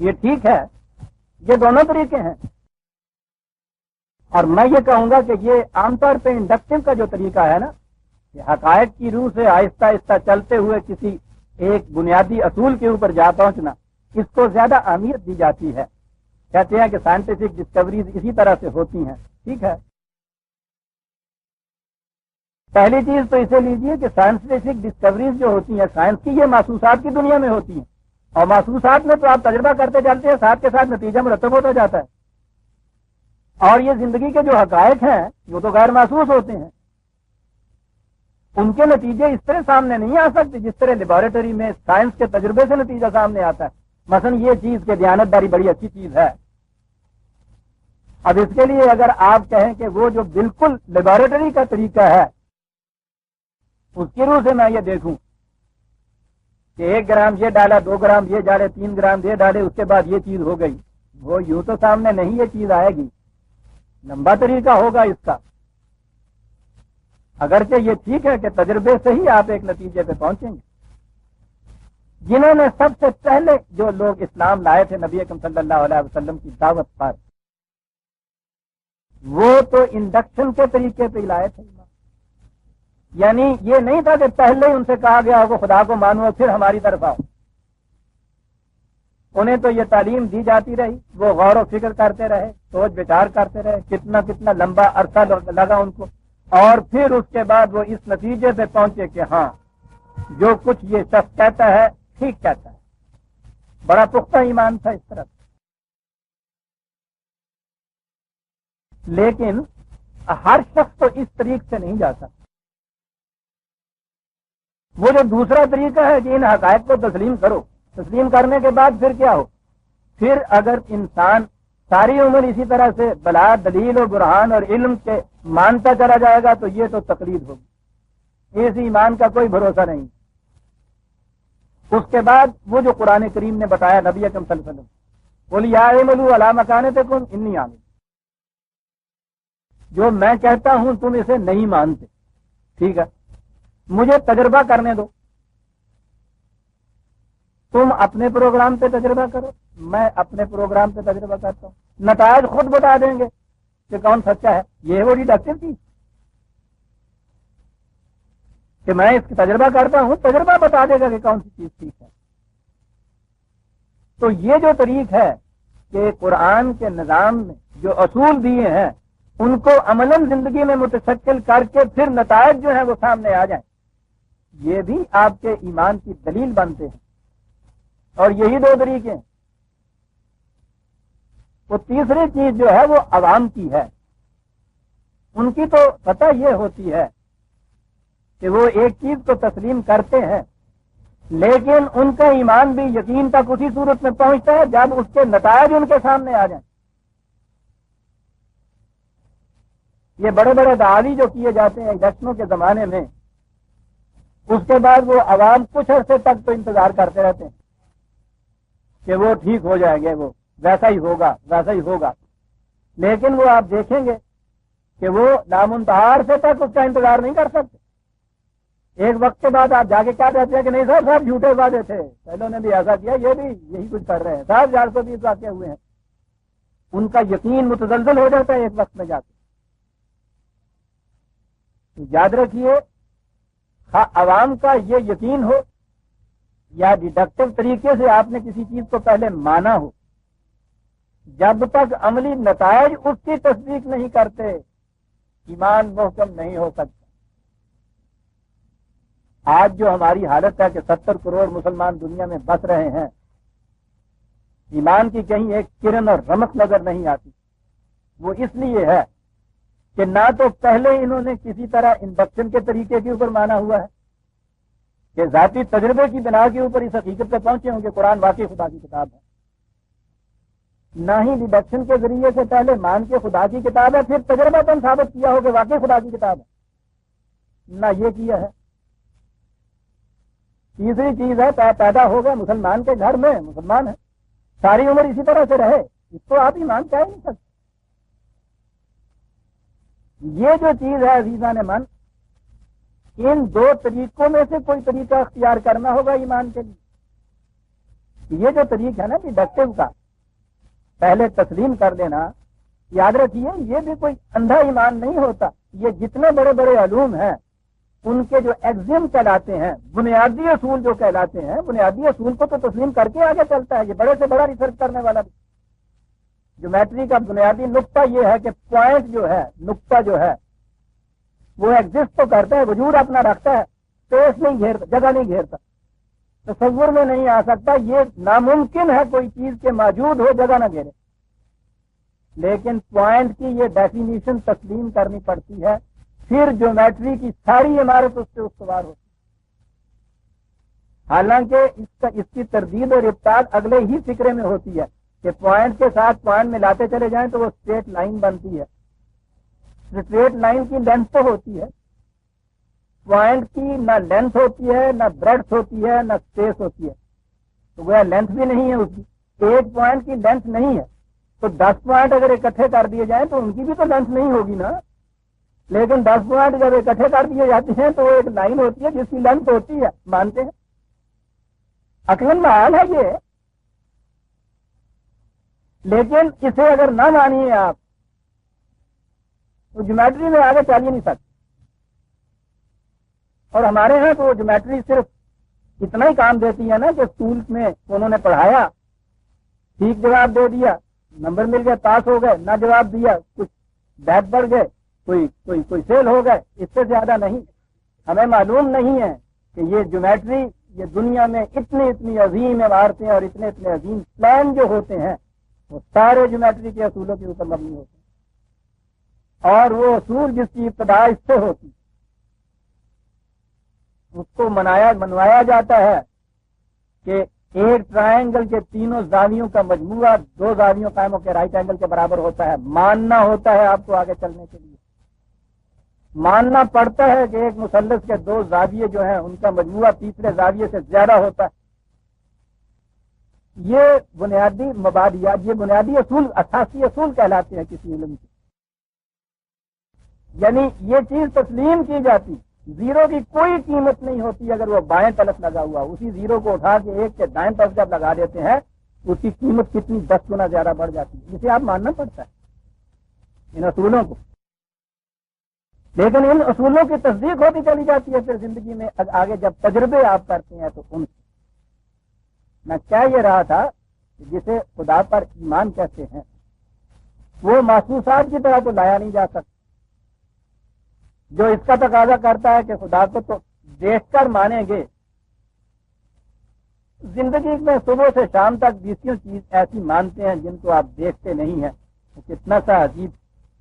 یہ ٹھیک ہے، یہ دونوں طریقے ہیں۔ اور میں یہ کہوں گا کہ یہ عام طور پہ انڈکٹیو کا جو طریقہ ہے نا، کہ حقائق کی روح سے آہستہ آہستہ چلتے ہوئے کسی ایک بنیادی اصول کے اوپر جا پہنچنا، اس کو زیادہ اہمیت دی جاتی ہے۔ کہتے ہیں کہ سائنٹیفک ڈسکوریز اسی طرح سے ہوتی ہیں، ٹھیک ہے۔ پہلی چیز تو اسے لیجئے کہ سائنٹیفک ڈسکوریز جو ہوتی ہیں سائنس کی، یہ محسوسات کی دنیا میں ہوتی ہیں، اور محسوسات میں تو آپ تجربہ کرتے چلتے ہیں، ساتھ کے ساتھ نتیجہ مرتب ہوتا جاتا ہے۔ اور یہ زندگی کے جو حقائق ہیں وہ تو غیر محسوس ہوتے ہیں، ان کے نتیجے اس طرح سامنے نہیں آ سکتے جس طرح لیبارٹری میں سائنس کے تجربے سے نتیجہ سامنے آتا ہے۔ مثلا یہ چیز کہ دیانتداری بڑی اچھی چیز ہے، اب اس کے لیے اگر آپ کہیں کہ وہ جو بالکل لیبارٹری کا طریقہ ہے اس کی روح سے میں یہ دیکھوں کہ 1 گرام یہ ڈالا، 2 گرام یہ ڈالے، 3 گرام یہ ڈالے، اس کے بعد یہ چیز ہو گئی، وہ یوں تو سامنے نہیں یہ چیز آئے گی، لمبا طریقہ ہوگا اس کا۔ اگرچہ یہ ٹھیک ہے کہ تجربے سے ہی آپ ایک نتیجے پہ پہنچیں گے۔ جنہوں نے سب سے پہلے جو لوگ اسلام لائے تھے نبی اکرم صلی اللہ علیہ وسلم کی دعوت پر، وہ تو انڈکشن کے طریقے پہ لائے تھے، یعنی یہ نہیں تھا کہ پہلے ہی ان سے کہا گیا ہو خدا کو مانو پھر ہماری طرف آؤ۔ انہیں تو یہ تعلیم دی جاتی رہی، وہ غور و فکر کرتے رہے، سوچ بچار کرتے رہے، کتنا لمبا عرصہ لگا ان کو، اور پھر اس کے بعد وہ اس نتیجے پہ پہنچے کہ ہاں جو کچھ یہ شخص کہتا ہے ٹھیک کہتا ہے۔ بڑا پختہ ایمان تھا اس طرح۔ لیکن ہر شخص تو اس طریق سے نہیں جا سکتا۔ وہ جو دوسرا طریقہ ہے کہ ان حقائق کو تسلیم کرو، تسلیم کرنے کے بعد پھر کیا ہو؟ پھر اگر انسان ساری عمر اسی طرح سے بلا دلیل و برہان اور علم کے مانتا چلا جائے گا تو یہ تو تقلید ہوگی، اس ایمان کا کوئی بھروسہ نہیں۔ اس کے بعد وہ جو قرآن کریم نے بتایا نبی اکرم صلی اللہ علیہ وسلم، بولی یا اعملوا علی مکانتکم انی عامل، جو میں کہتا ہوں تم اسے نہیں مانتے، ٹھیک ہے، مجھے تجربہ کرنے دو، تم اپنے پروگرام پہ تجربہ کرو، میں اپنے پروگرام پہ تجربہ کرتا ہوں، نتائج خود بتا دیں گے کہ کون سچا ہے۔ یہ وہ ڈیڈکٹیو چیز کہ میں اس کا تجربہ کرتا ہوں، تجربہ بتا دے گا کہ کون سی چیز ٹھیک ہے۔ تو یہ جو طریق ہے کہ قرآن کے نظام میں جو اصول دیے ہیں ان کو عملاً زندگی میں متشکل کر کے پھر نتائج جو ہیں وہ سامنے آ جائیں، یہ بھی آپ کے ایمان کی دلیل بنتے ہیں۔ اور یہی 2 طریقے ہیں۔ وہ تیسری چیز جو ہے وہ عوام کی ہے، ان کی تو پتہ یہ ہوتی ہے کہ وہ ایک چیز کو تسلیم کرتے ہیں، لیکن ان کا ایمان بھی یقین تک اسی صورت میں پہنچتا ہے جب اس کے نتائج ان کے سامنے آ جائیں۔ یہ بڑے بڑے دعاوی جو کیے جاتے ہیں الیکشنوں کے زمانے میں، اس کے بعد وہ عوام کچھ عرصے تک تو انتظار کرتے رہتے ہیں کہ وہ ٹھیک ہو جائیں گے، وہ ویسا ہی ہوگا ویسا ہی ہوگا، لیکن وہ آپ دیکھیں گے کہ وہ نامنتہا عرصے تک اس کا انتظار نہیں کر سکتے۔ ایک وقت کے بعد آپ جا کے کیا کہتے ہیں کہ نہیں صاحب جھوٹے وعدے تھے، پہلوں نے بھی ایسا کیا، یہ بھی یہی کچھ کر رہے ہیں، 420 واقعے ہوئے ہیں۔ ان کا یقین متزلزل ہو جاتا ہے ایک وقت میں جا کے۔ تو یاد رکھیے، عوام کا یہ یقین ہو یا ڈیڈکٹیو طریقے سے آپ نے کسی چیز کو پہلے مانا ہو، جب تک عملی نتائج اس کی تصدیق نہیں کرتے ایمان محکم نہیں ہو سکتا۔ آج جو ہماری حالت ہے کہ 70 کروڑ مسلمان دنیا میں بس رہے ہیں، ایمان کی کہیں ایک کرن اور رمق نظر نہیں آتی، وہ اس لیے ہے کہ نہ تو پہلے انہوں نے کسی طرح انڈکشن کے طریقے کے اوپر مانا ہوا ہے کہ ذاتی تجربے کی بنا کے اوپر اس حقیقت پہ پہنچے ہوں کہ قرآن واقعی خدا کی کتاب ہے، نہ ہی ڈیڈکشن کے ذریعے سے پہلے مان کے خدا کی کتاب ہے پھر تجربہ تم ثابت کیا ہو کہ واقعی خدا کی کتاب ہے، نہ یہ کیا ہے۔ تیسری چیز ہے پیدا ہو گئے مسلمان کے گھر میں، مسلمان ہے، ساری عمر اسی طرح سے رہے، اس کو آپ ایمان کہہ نہیں سکتے۔ یہ جو چیز ہے عزیزان من، ان 2 طریقوں میں سے کوئی طریقہ اختیار کرنا ہوگا ایمان کے لیے۔ یہ جو طریق ہے نا ڈیڈکٹیو کا، پہلے تسلیم کر لینا، یاد رکھیے یہ بھی کوئی اندھا ایمان نہیں ہوتا. یہ جتنے بڑے بڑے علوم ہیں ان کے جو ایگزیم کہلاتے ہیں، بنیادی اصول جو کہلاتے ہیں، بنیادی اصول کو تو تسلیم کر کے آگے چلتا ہے. یہ بڑے سے بڑا ریسرچ کرنے والا بھی. جیومیٹری کا بنیادی نقطہ یہ ہے کہ پوائنٹ جو ہے، نقطہ جو ہے وہ ایگزسٹ تو کرتا ہے، وجود اپنا رکھتا ہے، اسپیس نہیں گھیرتا، جگہ نہیں گھیرتا، تصور میں نہیں آ سکتا. یہ ناممکن ہے کوئی چیز کے موجود ہو جگہ نہ گھیرے. لیکن پوائنٹ کی یہ ڈیفینیشن تسلیم کرنی پڑتی ہے، پھر جیومیٹری کی ساری عمارت اس سے استوار ہوتی. حالانکہ اس کی تردید اور ابطال اگلے ہی فکرے میں ہوتی ہے کہ پوائنٹ کے ساتھ پوائنٹ ملاتے چلے جائیں تو وہ اسٹریٹ لائن بنتی ہے. اسٹریٹ لائن کی لینتھ تو ہوتی ہے، پوائنٹ کی نہ لینتھ ہوتی ہے، نہ بریڈتھ ہوتی ہے، نہ اسپیس ہوتی ہے. تو وہ لینتھ بھی نہیں ہے اس کی. ایک پوائنٹ کی لینتھ نہیں ہے تو 10 پوائنٹ اگر اکٹھے کر دیے جائیں تو ان کی بھی تو لینتھ نہیں ہوگی نا. لیکن 10 پوائنٹ جب اکٹھے کر دیے جاتے ہیں تو وہ ایک لائن ہوتی ہے جس کی لینتھ ہوتی ہے. مانتے ہیں؟ عقلاً محال ہے یہ. لیکن اسے اگر نہ مانیے آپ تو جیومیٹری میں آگے چل ہی نہیں سکتے. اور ہمارے ہاں تو جیومیٹری صرف اتنا ہی کام دیتی ہے نا کہ اسکول میں انہوں نے پڑھایا، ٹھیک جواب دے دیا، نمبر مل گئے، پاس ہو گئے. نہ جواب دیا، کچھ بیک بڑھ گئے، کوئی فیل ہو گئے. اس سے زیادہ نہیں. ہمیں معلوم نہیں ہے کہ یہ جیومیٹری، یہ دنیا میں اتنی عظیم عمارتیں اور اتنے عظیم پلان جو ہوتے ہیں وہ سارے جیومیٹری کے اصولوں کے اوپر مبنی ہوتے ہیں. اور وہ اصول جس کی ابتدا اس سے ہوتی اس کو منوایا جاتا ہے کہ ایک ٹرائنگل کے تینوں زاویوں کا مجموعہ 2 زاویوں قائموں کے رائٹ اینگل کے برابر ہوتا ہے. ماننا ہوتا ہے آپ کو آگے چلنے کے لیے. ماننا پڑتا ہے کہ ایک مثلث کے 2 زاویے جو ہیں ان کا مجموعہ تیسرے زاویے سے زیادہ ہوتا ہے. یہ بنیادی مبادیات، یہ بنیادی اصول، اساسی اصول کہلاتے ہیں کسی علم کے. یعنی یہ چیز تسلیم کی جاتی. زیرو کی کوئی قیمت نہیں ہوتی اگر وہ بائیں طرف لگا ہوا. اسی زیرو کو اٹھا کے ایک کے دائیں طرف جب لگا دیتے ہیں اس کی قیمت کتنی 10 گنا زیادہ بڑھ جاتی ہے. اسے آپ ماننا پڑتا ہے ان اصولوں کو. لیکن ان اصولوں کی تصدیق ہوتی چلی جاتی ہے پھر زندگی میں آگے جب تجربے آپ کرتے ہیں تو ان سے. میں کہہ یہ رہا تھا کہ جسے خدا پر ایمان کہتے ہیں وہ محسوسات کی طرح تو لایا نہیں جا سکتا. جو اس کا تقاضا کرتا ہے کہ خدا کو تو دیکھ کر مانیں گے. زندگی میں صبح سے شام تک 20 چیز ایسی مانتے ہیں جن کو آپ دیکھتے نہیں ہیں. تو کتنا سا عجیب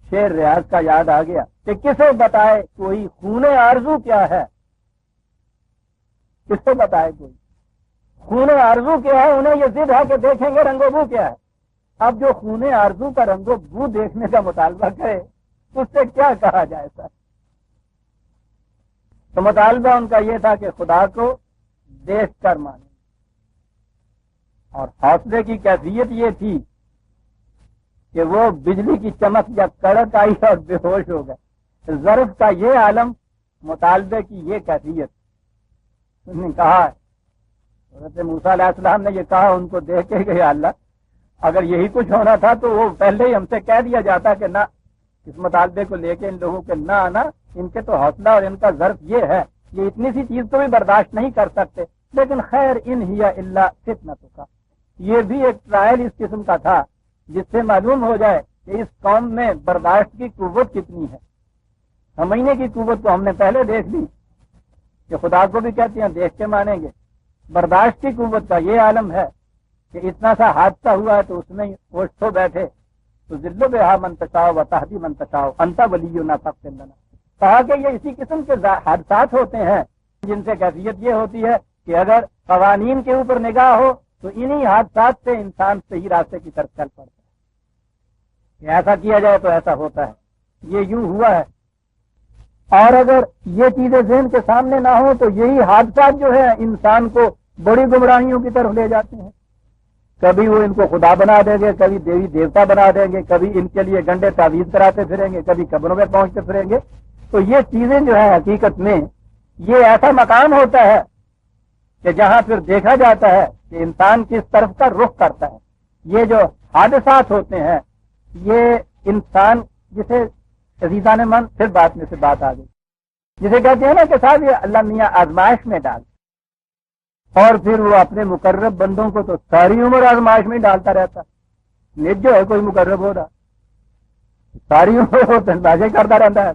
شعر ریاض کا یاد آ گیا کہ کسے بتائے کوئی خون آرزو کیا ہے. کس کو بتائے کوئی خون آرزو کیا ہے. انہیں یہ ضد ہے کہ دیکھیں گے رنگ و بو کیا ہے. اب جو خون آرزو کا رنگ و بو دیکھنے کا مطالبہ کرے اس سے کیا کہا جائے سر. تو مطالبہ ان کا یہ تھا کہ خدا کو دیکھ کر مانے. اور حوصلے کی کیفیت یہ تھی کہ وہ بجلی کی چمک یا کڑک آئی اور بے ہوش ہو گئے. ظرف کا یہ عالم، مطالبے کی یہ کیفیت. انہوں نے کہا، حضرت موسیٰ علیہ السلام نے یہ کہا ان کو دیکھ کے کہ اللہ اگر یہی کچھ ہونا تھا تو وہ پہلے ہی ہم سے کہہ دیا جاتا کہ نہ، اس مطالبے کو لے کے ان لوگوں کے نہ آنا. ان کے تو حوصلہ اور ان کا ظرف یہ ہے، یہ اتنی سی چیز کو بھی برداشت نہیں کر سکتے. لیکن خیر ان ہی الا فتنتک کا، یہ بھی ایک ٹرائل اس قسم کا تھا جس سے معلوم ہو جائے کہ اس قوم میں برداشت کی قوت کتنی ہے. سمجھنے کی قوت تو ہم نے پہلے دیکھ لی کہ خدا کو بھی کہتے ہیں دیکھ کے مانیں گے. برداشت کی قوت کا یہ عالم ہے کہ اتنا سا حادثہ ہوا ہے تو اس میں ہوش تو بیٹھے. تو ذل بہا من تشاء و تہدی من تشاء انت ولینا فاغفر لنا. کہا کہ یہ اسی قسم کے حادثات ہوتے ہیں جن سے کیفیت یہ ہوتی ہے کہ اگر قوانین کے اوپر نگاہ ہو تو انہی حادثات سے انسان صحیح راستے کی طرف چل پڑتا ہے کہ ایسا کیا جائے تو ایسا ہوتا ہے. یہ یوں ہوا ہے. اور اگر یہ چیزیں ذہن کے سامنے نہ ہوں تو یہی حادثات جو ہے انسان کو بڑی گمراہیوں کی طرف لے جاتے ہیں. کبھی وہ ان کو خدا بنا دیں گے، کبھی دیوی دیوتا بنا دیں گے، کبھی ان کے لیے گنڈے تعویذ کراتے پھریں گے، کبھی قبروں میں پہنچتے پھریں گے. تو یہ چیزیں جو ہے حقیقت میں یہ ایسا مقام ہوتا ہے کہ جہاں پھر دیکھا جاتا ہے کہ انسان کس طرف کا رخ کرتا ہے. یہ جو حادثات ہوتے ہیں یہ انسان جسے عزیزان من پھر بات میں سے بات آ گئی جسے کہتے ہیں نا کہ صاحب یہ اللہ میاں آزمائش میں ڈال اور پھر وہ اپنے مقرب بندوں کو تو ساری عمر آزمائش میں ڈالتا رہتا. نیت جو ہے کوئی مقرب ہو رہا ساری عمر وہ تنبازیں کرتا رہتا ہے.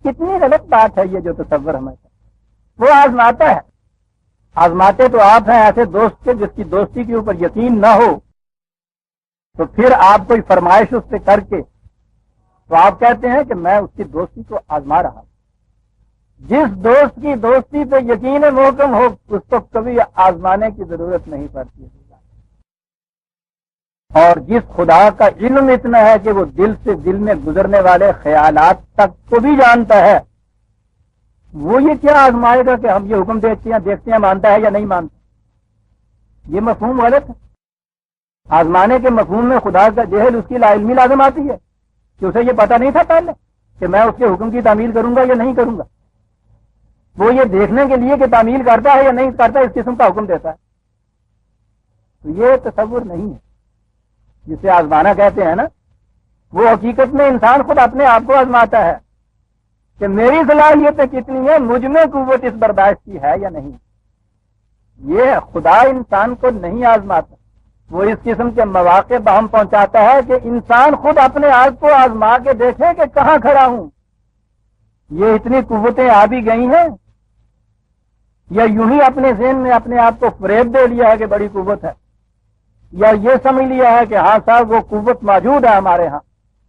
کتنی غلط بات ہے یہ جو تصور ہمارا. وہ آزماتا ہے. آزماتے تو آپ ہیں ایسے دوست کے جس کی دوستی کے اوپر یقین نہ ہو تو پھر آپ کوئی فرمائش اس سے کر کے تو آپ کہتے ہیں کہ میں اس کی دوستی کو آزما رہا ہوں. جس دوست کی دوستی پہ یقین محکم ہو اس کو کبھی آزمانے کی ضرورت نہیں پڑتی. اور جس خدا کا علم اتنا ہے کہ وہ دل سے دل میں گزرنے والے خیالات تک کو بھی جانتا ہے وہ یہ کیا آزمائے گا کہ ہم یہ حکم دیکھتے ہیں مانتا ہے یا نہیں مانتا. یہ مفہوم غلط ہے. آزمانے کے مفہوم میں خدا کا جہل اس کی لا علمی لازم آتی ہے کہ اسے یہ پتہ نہیں تھا پہلے کہ میں اس کے حکم کی تعمیل کروں گا یا نہیں کروں گا. وہ یہ دیکھنے کے لیے کہ تعمیل کرتا ہے یا نہیں کرتا اس قسم کا حکم دیتا ہے. تو یہ تصور نہیں ہے جسے آزمانا کہتے ہیں نا. وہ حقیقت میں انسان خود اپنے آپ کو آزماتا ہے کہ میری صلاحیتیں کتنی ہیں, مجھ میں قوت اس برداشت کی ہے یا نہیں. یہ خدا انسان کو نہیں آزماتا. وہ اس قسم کے مواقع بہم پہنچاتا ہے کہ انسان خود اپنے آپ کو آزما کے دیکھے کہ کہاں کھڑا ہوں. یہ اتنی قوتیں آ بھی گئی ہیں یا یوں ہی اپنے ذہن میں اپنے آپ کو فریب دے لیا ہے کہ بڑی قوت ہے, یا یہ سمجھ لیا ہے کہ ہاں صاحب وہ قوت موجود ہے ہمارے ہاں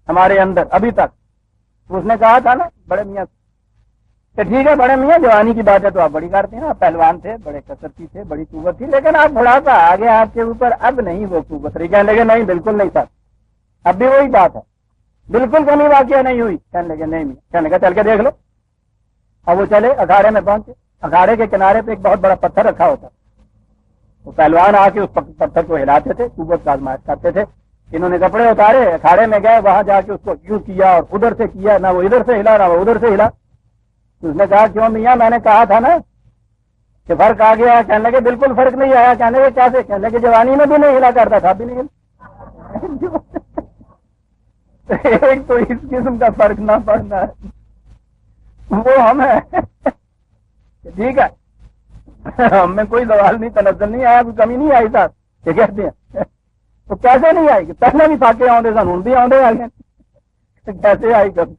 ہمارے اندر ابھی تک. اس نے کہا تھا نا بڑے میاں کہ ٹھیک ہے بڑے میاں جوانی کی بات ہے تو آپ بڑی کرتے ہیں, آپ پہلوان تھے, بڑے کثرتی تھے, بڑی قوت تھی, لیکن آپ بڑھاپا آ گیا آپ کے اوپر, اب نہیں وہ قوت رہی. کہنے لگے نہیں بالکل نہیں سر, اب بھی وہی بات ہے, بالکل کمی واقعہ نہیں ہوئی. کہنے لگے نہیں, کہنے لگا چل کے دیکھ لو. اب وہ چلے اکھاڑے میں پہنچے. اکھاڑے کے کنارے پہ ایک بہت بڑا پتھر رکھا ہوتا, وہ پہلوان آ کے اس پتھر کو ہلاتے تھے, قوت کا آزمائش کرتے تھے. انہوں نے کپڑے اتارے, اکھاڑے میں گئے, وہاں جا کے اس کو یوں کیا اور ادھر سے کیا, نہ وہ ادھر سے ہلا نہ وہ ادھر سے ہلا. اس نے کہا کیوں میاں میں نے کہا تھا نا کہ فرق آ گیا. کہنے لگے بالکل فرق نہیں آیا. کہنے لگے کیسے؟ کہنے لگے جوانی میں بھی نہیں ہلا کرتا تھا, بھی نہیں ہلا. ایک تو اس قسم کا فرق نہ پڑنا ہے وہ ہم ہے. ٹھیک ہے ہم میں کوئی سوال نہیں, تنزل نہیں آیا, کوئی کمی نہیں آئی صاحب. یہ کہتے ہیں تو کیسے نہیں آئی کہ پہلے بھی فاقے آدھے سن ہوں بھی آدھے آگے کیسے آئی کبھی.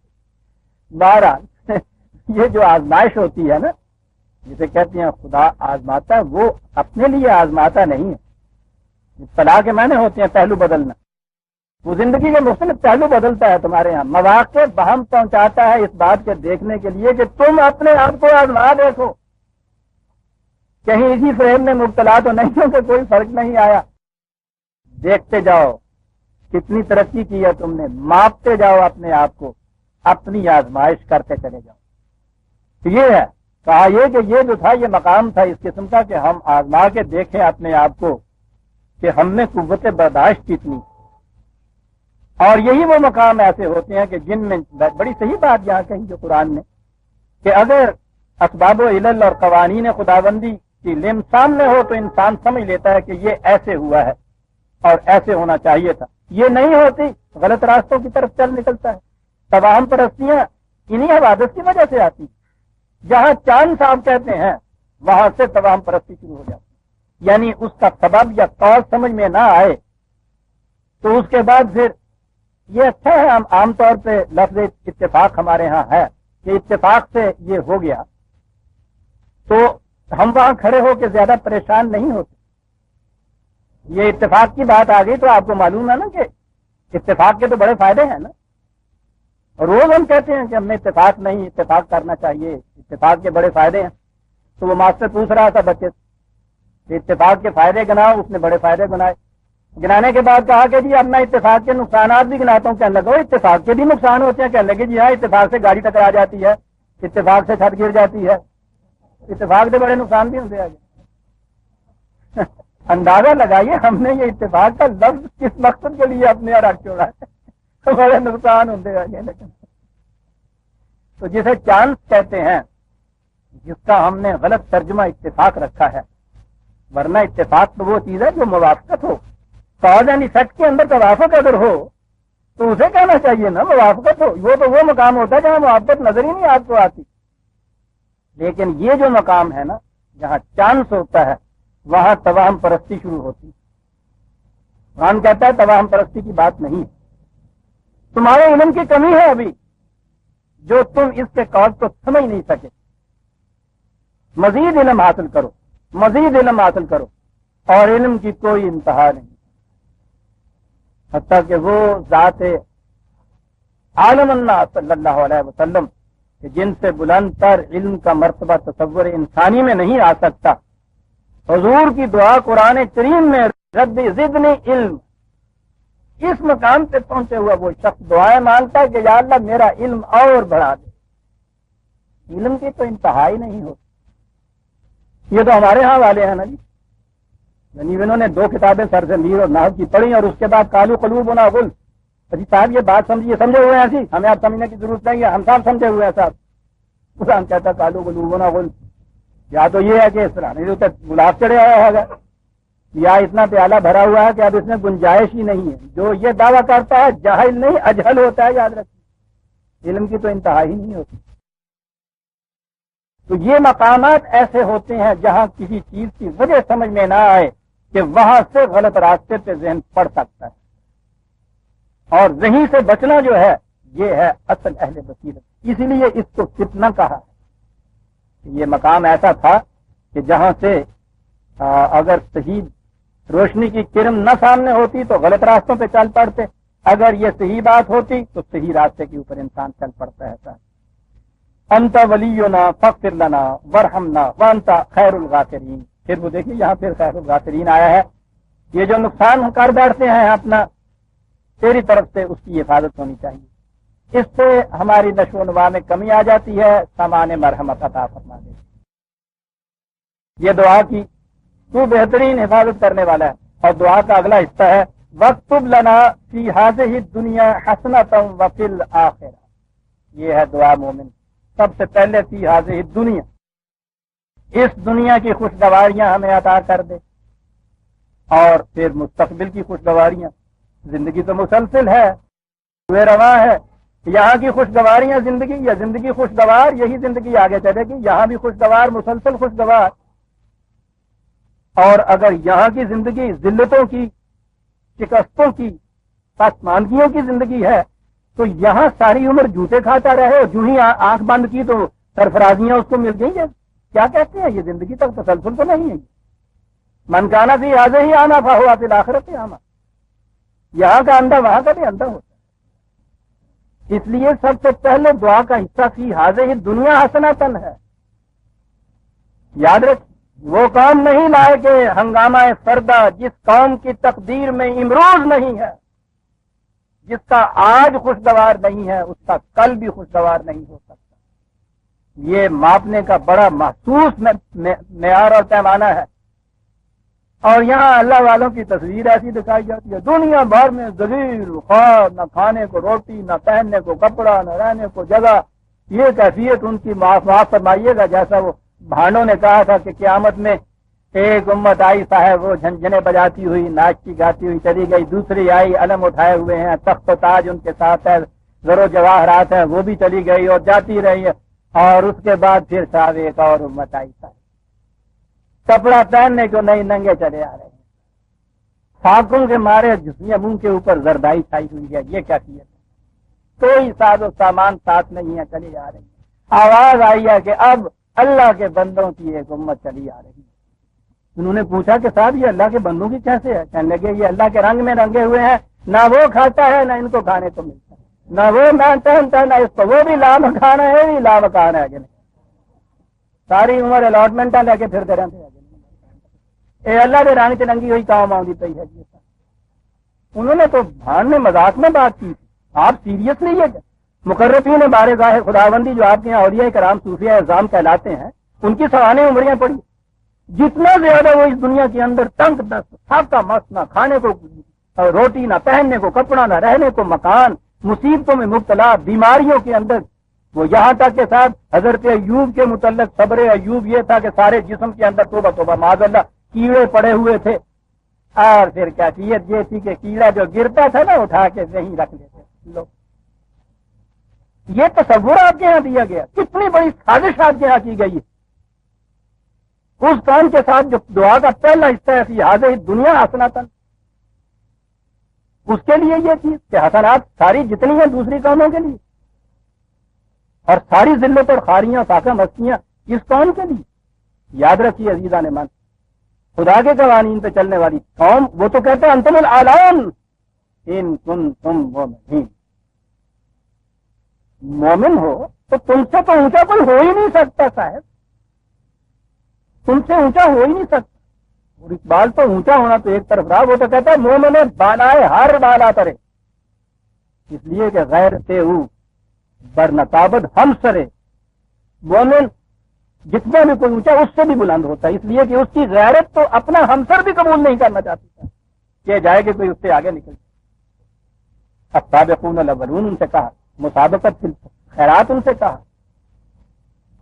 بہرحال یہ جو آزمائش ہوتی ہے نا جسے کہتے ہیں خدا آزماتا ہے, وہ اپنے لیے آزماتا نہیں ہے. طلاق کے معنی ہوتے ہیں پہلو بدلنا. وہ زندگی کے مختلف پہلو بدلتا ہے تمہارے یہاں, مواقع بہم پہنچاتا ہے اس بات کے دیکھنے کے لیے کہ تم اپنے آپ کو آزما دیکھو, کہیں اسی فریب میں مبتلا تو نہیں ہو کہ کوئی فرق نہیں آیا. دیکھتے جاؤ کتنی ترقی کی ہے تم نے, ماپتے جاؤ اپنے آپ کو, اپنی آزمائش کرتے چلے جاؤ. یہ ہے کہا یہ کہ یہ جو تھا یہ مقام تھا اس قسم کا کہ ہم آزما کے دیکھیں اپنے آپ کو کہ ہم میں قوت برداشت کتنی. اور یہی وہ مقام ایسے ہوتے ہیں کہ جن میں بڑی صحیح بات یہاں کہی جو قرآن نے کہ اگر اسباب و علل اور قوانین خداوندی کی لم سامنے ہو تو انسان سمجھ لیتا ہے کہ یہ ایسے ہوا ہے اور ایسے ہونا چاہیے تھا. یہ نہیں ہوتی, غلط راستوں کی طرف چل نکلتا ہے. توہم پرستیاں انہی حوادث کی وجہ سے آتی. جہاں چاند صاحب کہتے ہیں وہاں سے توہم پرستی شروع ہو جاتی. یعنی اس کا سبب یا کاز سمجھ میں نہ آئے تو اس کے بعد پھر یہ اچھا ہے. ہم عام طور پہ لفظ اتفاق ہمارے ہاں ہے کہ اتفاق سے یہ ہو گیا تو ہم وہاں کھڑے ہو کے زیادہ پریشان نہیں ہوتے. یہ اتفاق کی بات آ گئی تو آپ کو معلوم ہے نا کہ اتفاق کے تو بڑے فائدے ہیں نا. روز ہم کہتے ہیں کہ ہم نے اتفاق نہیں, اتفاق کرنا چاہیے, اتفاق کے بڑے فائدے ہیں. تو وہ ماسٹر پوچھ رہا تھا بچے کہ اتفاق کے فائدے گناؤ, اس نے بڑے فائدے گنائے. گنانے کے بعد کہا کہ جی اب میں اتفاق کے نقصانات بھی گناتا ہوں. کہنے لگا اتفاق کے بھی نقصان ہوتے ہیں. کہنے لگے جی ہاں, اتفاق سے گاڑی ٹکرا جاتی ہے, اتفاق سے چھت گر جاتی ہے, اتفاق سے بڑے نقصان بھی ہوتے آگے. اندازہ لگائیے ہم نے یہ اتفاق کا لفظ کس مقصد کے لیے اپنے یہاں رکھ چھوڑا ہے. بڑے نقصان ہوتے آگے. تو جسے چانس کہتے ہیں, جس کا ہم نے غلط ترجمہ اتفاق رکھا ہے, ورنہ اتفاق تو وہ چیز ہے جو موافقت ہو. کاز اینڈ ایفیکٹ کے اندر توافق اگر ہو تو اسے کہنا چاہیے نا موافقت ہو. وہ تو وہ مقام ہوتا ہے جہاں موافقت نظر ہی نہیں آپ کو آتی. لیکن یہ جو مقام ہے نا جہاں چانس ہوتا ہے وہاں توہم پرستی شروع ہوتی. قرآن کہتا ہے توہم پرستی کی بات نہیں ہے. تمہارے علم کی کمی ہے ابھی جو تم اس کے کاز کو سمجھ نہیں سکے. مزید علم حاصل کرو, مزید علم حاصل کرو, اور علم کی کوئی انتہا نہیں. حتیٰ کہ وہ ذات عالم اللہ صلی اللہ علیہ وسلم کہ جن سے بلند تر علم کا مرتبہ تصور انسانی میں نہیں آ سکتا, حضور کی دعا قرآن کریم میں رب زدنی علم, اس مقام پہ پہنچے ہوا وہ شخص دعائیں مانگتا ہے کہ یا اللہ میرا علم اور بڑھا دے. علم کی تو انتہا ہی نہیں ہوتی. یہ تو ہمارے ہاں والے ہیں نا جی, یعنی انہوں نے 2 کتابیں سر سے میر اور نحو کی پڑھی اور اس کے بعد کالو قلوبنا غلف. جی صاحب یہ بات سمجھیے, سمجھے ہوئے ہیں ایسی, ہمیں آپ سمجھنے کی ضرورت نہیں ہے, ہم صاحب سمجھے ہوئے ہیں صاحب. قرآن کہتا کالو قلوبنا غلف, یا تو یہ ہے کہ اس طرح نہیں تو گلاب چڑھے آیا ہوگا, یا اتنا پیالہ بھرا ہوا ہے کہ اب اس میں گنجائش ہی نہیں ہے. جو یہ دعویٰ کرتا ہے جاہل نہیں اجہل ہوتا ہے, یاد رکھیے. علم کی تو انتہا ہی نہیں ہوتی. تو یہ مقامات ایسے ہوتے ہیں جہاں کسی چیز کی وجہ سمجھ میں نہ آئے کہ وہاں سے غلط راستے پہ ذہن پڑ سکتا ہے. اور ذہن سے بچنا جو ہے یہ ہے اصل اہل بصیرت. اسی لیے اس کو فتنہ کہا. یہ مقام ایسا تھا کہ جہاں سے اگر صحیح روشنی کی کرن نہ سامنے ہوتی تو غلط راستوں پہ چل پڑتے, اگر یہ صحیح بات ہوتی تو صحیح راستے کے اوپر انسان چل پڑتا ہے. انت ولینا فاغفر لنا ورحمنا وانت خیر الغافرین. پھر وہ دیکھیے یہاں پھر خیر الغافرین آیا ہے. یہ جو نقصان کر بیٹھتے ہیں اپنا تیری طرف سے اس کی حفاظت ہونی چاہیے. اس سے ہماری نشو و نما میں کمی آ جاتی ہے, سامان مرحمت عطا فرما دے. یہ دعا کی تو بہترین حفاظت کرنے والا ہے. اور دعا کا اگلا حصہ ہے وَاكْتُبْ لَنَا فِي هَذِهِ الدُّنْيَا حَسَنَةً وَفِي الْآخِرَةِ. یہ ہے دعا مومن. سب سے پہلے فی هذه الدنیا, اس دنیا کی خوشگواریاں ہمیں عطا کر دے, اور پھر مستقبل کی خوشگواریاں. زندگی تو مسلسل ہے, ہوئے رواں ہے. یہاں کی خوشگواریاں زندگی, یا زندگی خوشگوار, یہی زندگی آگے چلے گی. یہاں بھی خوشگوار, مسلسل خوشگوار. اور اگر یہاں کی زندگی ذلتوں کی, شکستوں کی, پسماندگیوں کی زندگی ہے تو یہاں ساری عمر جوتے کھاتا رہے, اور جو ہی آنکھ بند کی تو سرفرازیاں اس کو مل گئی ہیں. کیا کہتے ہیں یہ زندگی تک تسلسل تو نہیں ہے. من کانا فی ہذہ ہی آنا فہو فی الآخرۃ اعمی. یہاں کا اندھا وہاں کا بھی اندھا ہوتا ہے. اس لیے سب سے پہلے دعا کا حصہ فی ہذہ الدنیا حسنۃ ہے. یاد رکھ, وہ کام نہیں لائے کہ ہنگامہ سردہ جس قوم کی تقدیر میں امروز نہیں ہے, جس کا آج خوشگوار نہیں ہے اس کا کل بھی خوشگوار نہیں ہو سکتا. یہ ماپنے کا بڑا محسوس معیار اور پیمانہ ہے. اور یہاں اللہ والوں کی تصویر ایسی دکھائی جاتی ہے, دنیا بھر میں ذلیل خوار, نہ کھانے کو روٹی, نہ پہننے کو کپڑا, نہ رہنے کو جگہ. یہ کیفیت ان کی معاف فرمائیے گا, جیسا وہ بھانڈوں نے کہا تھا کہ قیامت میں ایک امت آئی صاحب وہ جھنجھنے بجاتی ہوئی, ناچتی گاتی ہوئی چلی گئی. دوسری آئی علم اٹھائے ہوئے ہیں, تخت و تاج ان کے ساتھ ہے, زر و جواہرات ہیں, وہ بھی چلی گئی اور جاتی رہی ہے. اور اس کے بعد پھر صاحب ایک اور امت آئی صاحب, کپڑا پہننے کو نہیں, ننگے چلے آ رہے ہیں, فاقوں کے مارے جسمیہ منہ کے اوپر زردائی چھائی ہوئی ہے. یہ کیا کیا, کوئی ساز و سامان ساتھ نہیں ہے, چلی آ رہی ہے. آواز آئی ہے کہ اب اللہ کے بندوں کی ایک امت چلی آ رہی ہے. انہوں نے پوچھا کہ صاحب یہ اللہ کے بندوں کی کیسے ہے؟ کہنے لگے یہ اللہ کے رنگ میں رنگے ہوئے ہیں, نہ وہ کھاتا ہے نہ ان کو کھانے کو ملتا ہے, نہ وہ پہنتا ہے نہ اس کو, وہ بھی لامکان ہے, یہ بھی لامکان ہے. ساری عمر الاٹمنٹاں لے کے پھرتے رہتے ہیں. اے اللہ کے رنگ سے رنگی ہوئی کام آؤں پی ہے. انہوں نے تو بھان میں مذاق میں بات کی, آپ سیریس نہیں ہے. مقربین بارے گاہ خداوندی جو آپ کے یہاں اولیاء کرام صوفیہ اعظام کہلاتے ہیں, ان کی سوانح عمریاں پڑی. جتنا زیادہ وہ اس دنیا کے اندر تنگ دست, سب کا مست, نہ کھانے کو روٹی, نہ پہننے کو کپڑا, نہ رہنے کو مکان, مصیبتوں میں مبتلا, بیماریوں کے اندر. وہ یہاں تک کہ صاحب حضرت ایوب کے متعلق صبر ایوب یہ تھا کہ سارے جسم کے اندر توبہ توبہ معاذ اللہ کیڑے پڑے ہوئے تھے، اور پھر کیفیت یہ تھی کہ کیڑا جو گرتا تھا نا اٹھا کے وہیں رکھ لیتے لوگ. یہ تصور آپ کے یہاں دیا گیا، کتنی بڑی سازش آپ کے یہاں کی گئی ہے. اس کام کے ساتھ جو دعا کا پہلا حصہ ہے فی ہذہ دنیا حسنۃ، اس کے لیے یہ چیز کہ حسنات ساری جتنی ہیں دوسری قوموں کے لیے، اور ساری ذلت اور خاریاں فاقہ مستیاں اس قوم کے لیے. یاد رکھیے عزیزان من، خدا کے قوانین پہ چلنے والی قوم وہ تو کہتے ہیں انتم الاعلون ان کنتم مؤمنین. مومن ہو تو تم سے تو اونچا کوئی ہو ہی نہیں سکتا صاحب، تم سے اونچا ہو ہی نہیں سکتا. اور اقبال تو اونچا ہونا تو ایک طرف رہا، وہ تو کہتا ہے مومن بالائے ہر بالا ترے، اس لیے کہ غیر سے برنتابد ہم سرے. مومن جتنا بھی کوئی اونچا اس سے بھی بلند ہوتا ہے، اس لیے کہ اس کی غیرت تو اپنا ہمسر بھی قبول نہیں کرنا چاہتی ہے کہ جائے کہ کوئی اس سے آگے نکل جائے. السابقون الاولون ان سے کہا، مسابقت فی خیرات ان سے کہا،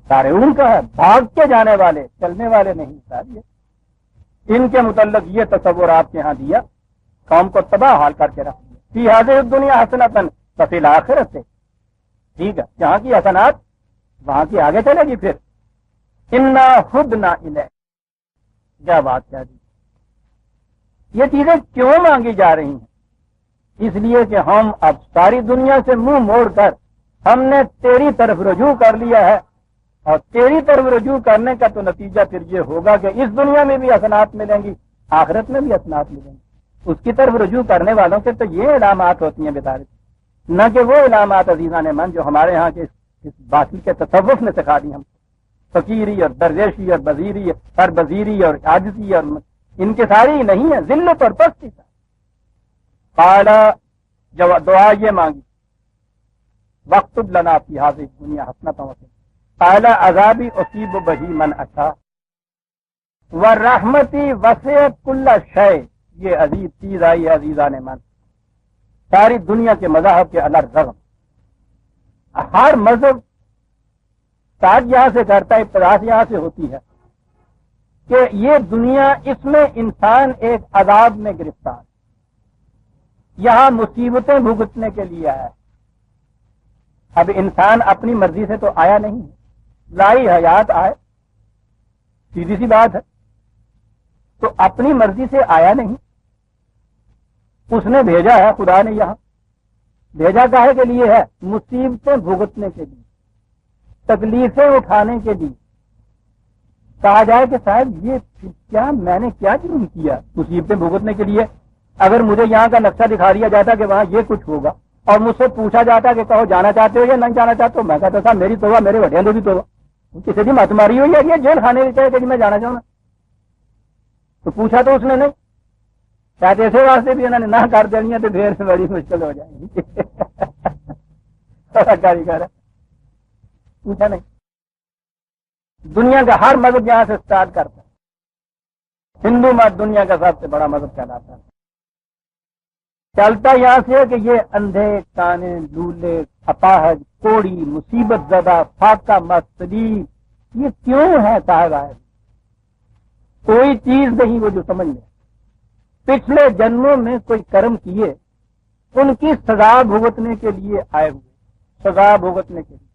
سارعون کا ہے بھاگ کے جانے والے، چلنے والے نہیں صاحب. یہ ان کے متعلق یہ تصور آپ کے ہاں دیا، قوم کو تباہ حال کر کے رکھ دیا. فی ہذہ الدنیا حسنۃ وفی الآخرۃ، ٹھیک ہے، جہاں کی حسنات وہاں کی آگے چلے گی. پھر انا ہدنا الیک، کیا بات کہہ دی. یہ چیزیں کیوں مانگی جا رہی ہیں؟ اس لیے کہ ہم اب ساری دنیا سے منہ موڑ کر ہم نے تیری طرف رجوع کر لیا ہے، اور تیری طرف رجوع کرنے کا تو نتیجہ پھر یہ ہوگا کہ اس دنیا میں بھی حسنات ملیں گی، آخرت میں بھی حسنات ملیں گی. اس کی طرف رجوع کرنے والوں کے تو یہ علامات ہوتی ہیں بیداری، نہ کہ وہ علامات عزیزان من جو ہمارے ہاں کے اس باطل کے تصوف نے سکھا دی ہم. فقیری اور درویشی اور بزیری اور بزیری اور عاجزی اور ان کے ساری نہیں ہے، ذلت اور پستی. قال دعا یہ مانگی واکتب لنا فی ہذہ الدنیا حسنۃ قال عذابی اصیب بہ من اشاء ورحمتی وسعت کل شیء. یہ عزیز چیز آئی ہے عزیزان من، ساری دنیا کے مذاہب کے الرغم ہر مذہب تاج یہاں سے کرتا ہے، ابتداء یہاں سے ہوتی ہے کہ یہ دنیا، اس میں انسان ایک عذاب میں گرفتار، یہاں مصیبتیں بھگتنے کے لیے آیا ہے. اب انسان اپنی مرضی سے تو آیا نہیں، لائی حیات آئے، سیدھی سی بات ہے. تو اپنی مرضی سے آیا نہیں، اس نے بھیجا ہے، خدا نے یہاں بھیجا کاہے کے لیے ہے؟ مصیبتیں بھگتنے کے لیے، تکلیفیں اٹھانے کے لیے. کہا جائے کہ صاحب یہ کیا میں نے کیا جرم کیا مصیبتیں بھگتنے کے لیے؟ اگر مجھے یہاں کا نقشہ دکھا دیا جاتا کہ وہاں یہ کچھ ہوگا، اور مجھ سے پوچھا جاتا کہ کہو جانا چاہتے ہو یا نہیں جانا چاہتے ہو، میں کہتا صاحب میری توبہ، میرے وڈیاں تو بھی توبہ، کسی بھی مت ماری ہوئی ہے کہ جیل کھانے کی چاہے کہ میں جانا چاہوں نا. تو پوچھا تو اس نے نہیں، شاید ایسے واسطے بھی انہوں نے نہ کر دینی ہے تو پھر بڑی مشکل ہو جائے گی. کاریگر ہے، پوچھا نہیں. دنیا کا ہر مذہب یہاں سے سٹارٹ کرتا ہے. ہندو مت دنیا کا سب سے بڑا مذہب کہلاتا ہے. چلتا یہاں سے کہ یہ اندھے کانے لولے اپاہج کوڑی مصیبت زدہ فاقہ مستری، یہ کیوں ہے صاحب؟ آئے کوئی چیز نہیں وہ جو سمجھ لے. پچھلے جنموں میں کوئی کرم کیے، ان کی سزا بھگتنے کے لیے آئے ہوئے، سزا بھگتنے کے لیے.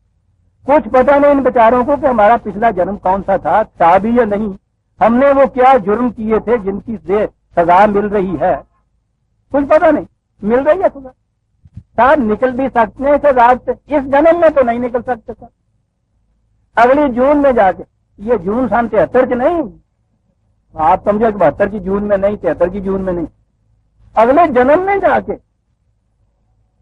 کچھ پتہ نہیں ان بیچاروں کو کہ ہمارا پچھلا جنم کون سا تھا بھی یا نہیں، ہم نے وہ کیا جرم کیے تھے جن کی سزا مل رہی ہے. کچھ پتہ نہیں، مل رہی ہے سزا. صاحب نکل بھی سکتے ہیں سزا سے، اس جنم میں تو نہیں نکل سکتے سر. اگلی جون میں جا کے، یہ جون سن 73 کی نہیں، آپ سمجھو کہ 72 کی جون میں نہیں، 73 کی جون میں نہیں، اگلے جنم میں جا کے،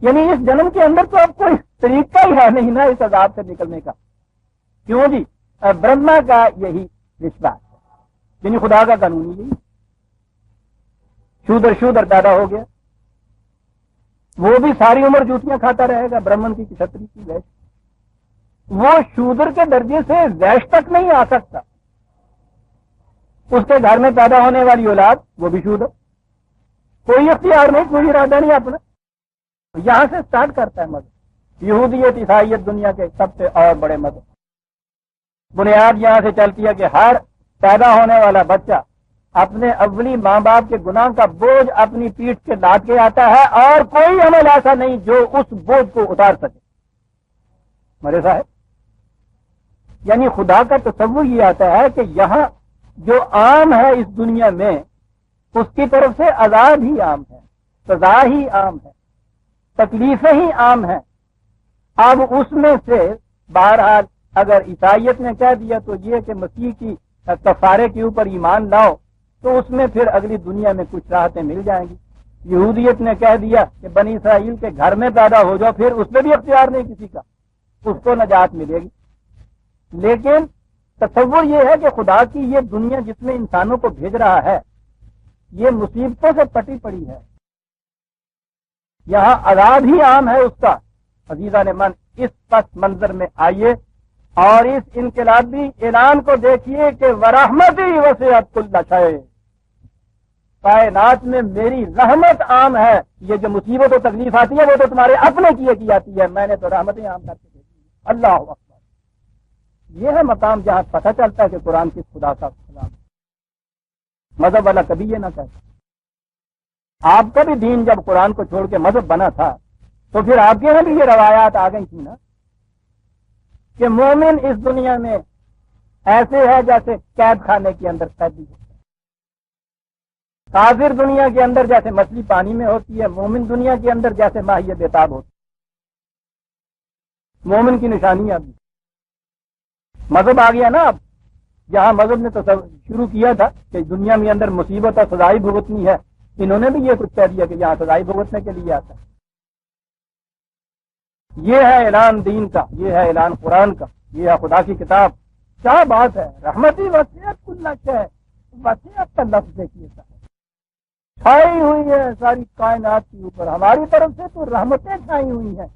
یعنی اس جنم کے اندر تو اب کوئی طریقہ ہی ہے نہیں نا اس عذاب سے نکلنے کا. کیوں جی؟ برہما کا یہی رشتہ ہے، یعنی خدا کا قانون یہی. شودر پیدا ہو گیا، وہ بھی ساری عمر جوتیاں کھاتا رہے گا برہمن کی چھتری کی ویش. وہ شودر کے درجے سے ویش تک نہیں آ سکتا. اس کے گھر میں پیدا ہونے والی اولاد وہ بھی شودر، کوئی اختیار نہیں، کوئی ارادہ نہیں اپنا. یہاں سے سٹارٹ کرتا ہے مذہب. یہودیت عیسائیت دنیا کے سب سے اور بڑے مذہب. بنیاد یہاں سے چلتی ہے کہ ہر پیدا ہونے والا بچہ اپنے اولی ماں باپ کے گناہ کا بوجھ اپنی پیٹھ کے لاد کے آتا ہے، اور کوئی عمل ایسا نہیں جو اس بوجھ کو اتار سکے۔ میرے صاحب، یعنی خدا کا تصور یہ آتا ہے کہ یہاں جو عام ہے اس دنیا میں، اس کی طرف سے عذاب ہی عام ہے، سزا ہی عام ہے، تکلیفیں ہی عام ہیں۔ اب اس میں سے بہرحال اگر عیسائیت نے کہہ دیا تو یہ کہ مسیح کی کفارے کے اوپر ایمان لاؤ، تو اس میں پھر اگلی دنیا میں کچھ راحتیں مل جائیں گی۔ یہودیت نے کہہ دیا کہ بنی اسرائیل کے گھر میں پیدا ہو جاؤ، پھر اس میں بھی اختیار نہیں کسی کا، اس کو نجات ملے گی۔ لیکن تصور یہ ہے کہ خدا کی یہ دنیا جس میں انسانوں کو بھیج رہا ہے، یہ مصیبتوں سے پٹی پڑی ہے، یہاں عذاب ہی عام ہے اس کا۔ عزیزان من، اس پس منظر میں آئیے اور اس انقلابی اعلان کو دیکھیے کہ ورحمتی وسعت کل شیء، کائنات میں میری رحمت عام ہے۔ یہ جو مصیبت و تکلیف آتی ہے وہ تو تمہارے اپنے کیے کی آتی ہے، میں نے تو رحمتیں عام کر کے دیکھی ہے۔ اللہ اکبر، یہ ہے مقام جہاں پتہ چلتا ہے کہ قرآن کس خدا کا کلام ہے۔ مذہب والا کبھی یہ نہ کہتا۔ آپ کا بھی دین جب قرآن کو چھوڑ کے مذہب بنا تھا تو پھر آپ کے یہاں بھی یہ روایات آ گئی تھی نا کہ مومن اس دنیا میں ایسے ہے جیسے قید خانے کے اندر قیدی ہوتا ہے، کافر دنیا کے اندر جیسے مچھلی پانی میں ہوتی ہے، مومن دنیا کے اندر جیسے ماہی بےتاب ہوتی ہے۔ مومن کی نشانی اب مذہب آ گیا نا۔ اب جہاں مذہب نے تو شروع کیا تھا کہ دنیا میں اندر مصیبت اور سزائی بھگتنی ہے، انہوں نے بھی یہ کچھ کہہ دیا کہ یہاں سزائی بھگتنے کے لیے آتا ہے۔ یہ ہے اعلان دین کا، یہ ہے اعلان قرآن کا، یہ ہے خدا کی کتاب۔ کیا بات ہے، رحمتی وسعت کل شیء، وسعت کا لفظ دیکھیے، چھائی ہوئی ہے ساری کائنات کے اوپر، ہماری طرف سے تو رحمتیں چھائی ہوئی ہیں۔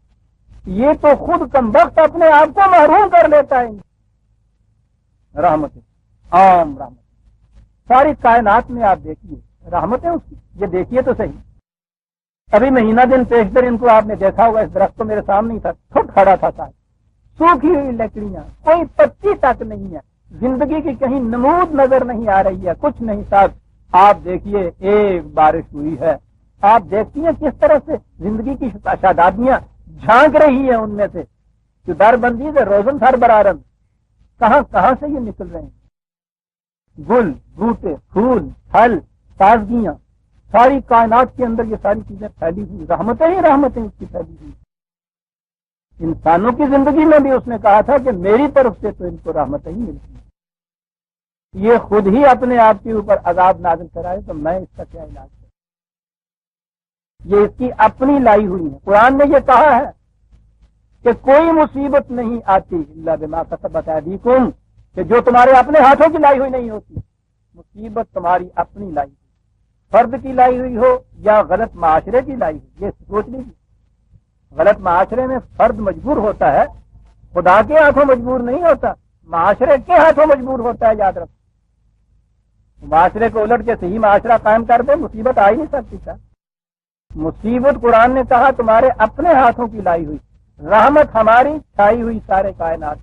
یہ تو خود کمبخت اپنے آپ کو محروم کر لیتا ہے۔ رحمتیں عام رحمت ساری کائنات میں آپ دیکھیے، رحمتیں اس کی، یہ دیکھیے تو صحیح۔ ابھی مہینہ دن پیشتر ان کو آپ نے دیکھا ہوگا، اس درخت کو میرے سامنے ہی تھا، چھٹ کھڑا تھا، سوکھی ہوئی لکڑیاں، کوئی پتی تک نہیں ہے، زندگی کی کہیں نمود نظر نہیں آ رہی ہے، کچھ نہیں صاحب۔ آپ دیکھیے ایک بارش ہوئی ہے، آپ دیکھتی ہیں کس طرح سے زندگی کی شادابیاں جھانک رہی ہیں، ان میں سے جو در بندی سے روزن سر برارن کہاں کہاں سے یہ نکل رہے ہیں، گل بوٹے پھول پھل تازگیاں، ساری کائنات کے اندر یہ ساری چیزیں پھیلی ہوئی، رحمتیں ہی رحمتیں اس کی پھیلی ہوئی۔ انسانوں کی زندگی میں بھی اس نے کہا تھا کہ میری طرف سے تو ان کو رحمتیں ہی ملتی ہیں، یہ خود ہی اپنے آپ کے اوپر عذاب نازل کرائے تو میں اس کا کیا علاج کروں؟ یہ اس کی اپنی لائی ہوئی ہے۔ قرآن نے یہ کہا ہے کہ کوئی مصیبت نہیں آتی الا بما کسبت ایدیکم، کہ جو تمہارے اپنے ہاتھوں کی لائی ہوئی نہیں ہوتی۔ مصیبت تمہاری اپنی لائی ہوئی، فرد کی لائی ہوئی ہو یا غلط معاشرے کی لائی ہوئی، یہ سوچ لیجیے۔ غلط معاشرے میں فرد مجبور ہوتا ہے، خدا کے ہاتھوں مجبور نہیں ہوتا، معاشرے کے ہاتھوں مجبور ہوتا ہے، یاد رکھو۔ معاشرے کو الٹ کے صحیح معاشرہ قائم کر دے، مصیبت آ ہی نہیں سکتی تھا۔ مصیبت قرآن نے کہا تمہارے اپنے ہاتھوں کی لائی ہوئی، رحمت ہماری چھائی ہوئی سارے کائنات،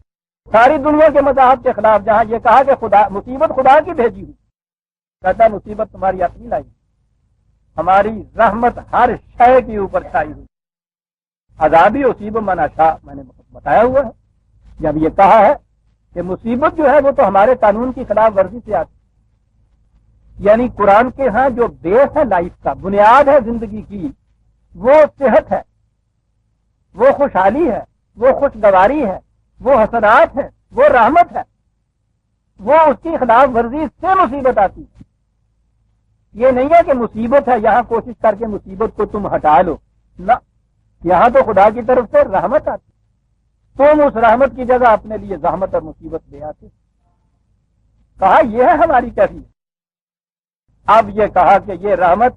ساری دنیا کے مذاہب کے خلاف۔ جہاں یہ کہا کہ خدا مصیبت خدا کی بھیجی ہوئی، کہتا مصیبت تمہاری اپنی لائی، ہماری رحمت ہر شے کے اوپر چھائی ہوئی۔ عذابی اصیب من اشاء میں نے بتایا ہوا ہے۔ جب یہ کہا ہے کہ مصیبت جو ہے وہ تو ہمارے قانون کی خلاف ورزی سے آتی، یعنی قرآن کے ہاں جو بیس ہے لائف کا، بنیاد ہے زندگی کی، وہ صحت ہے، وہ خوشحالی ہے، وہ خوشگواری ہے، وہ حسنات ہے، وہ رحمت ہے، وہ اس کی خلاف ورزی سے مصیبت آتی ہے۔ یہ نہیں ہے کہ مصیبت ہے یہاں کوشش کر کے مصیبت کو تم ہٹا لو، نہ، یہاں تو خدا کی طرف سے رحمت آتی، تم اس رحمت کی جگہ اپنے لیے زحمت اور مصیبت لے آتے۔ کہا یہ ہے ہماری کیفیت۔ اب یہ کہا کہ یہ رحمت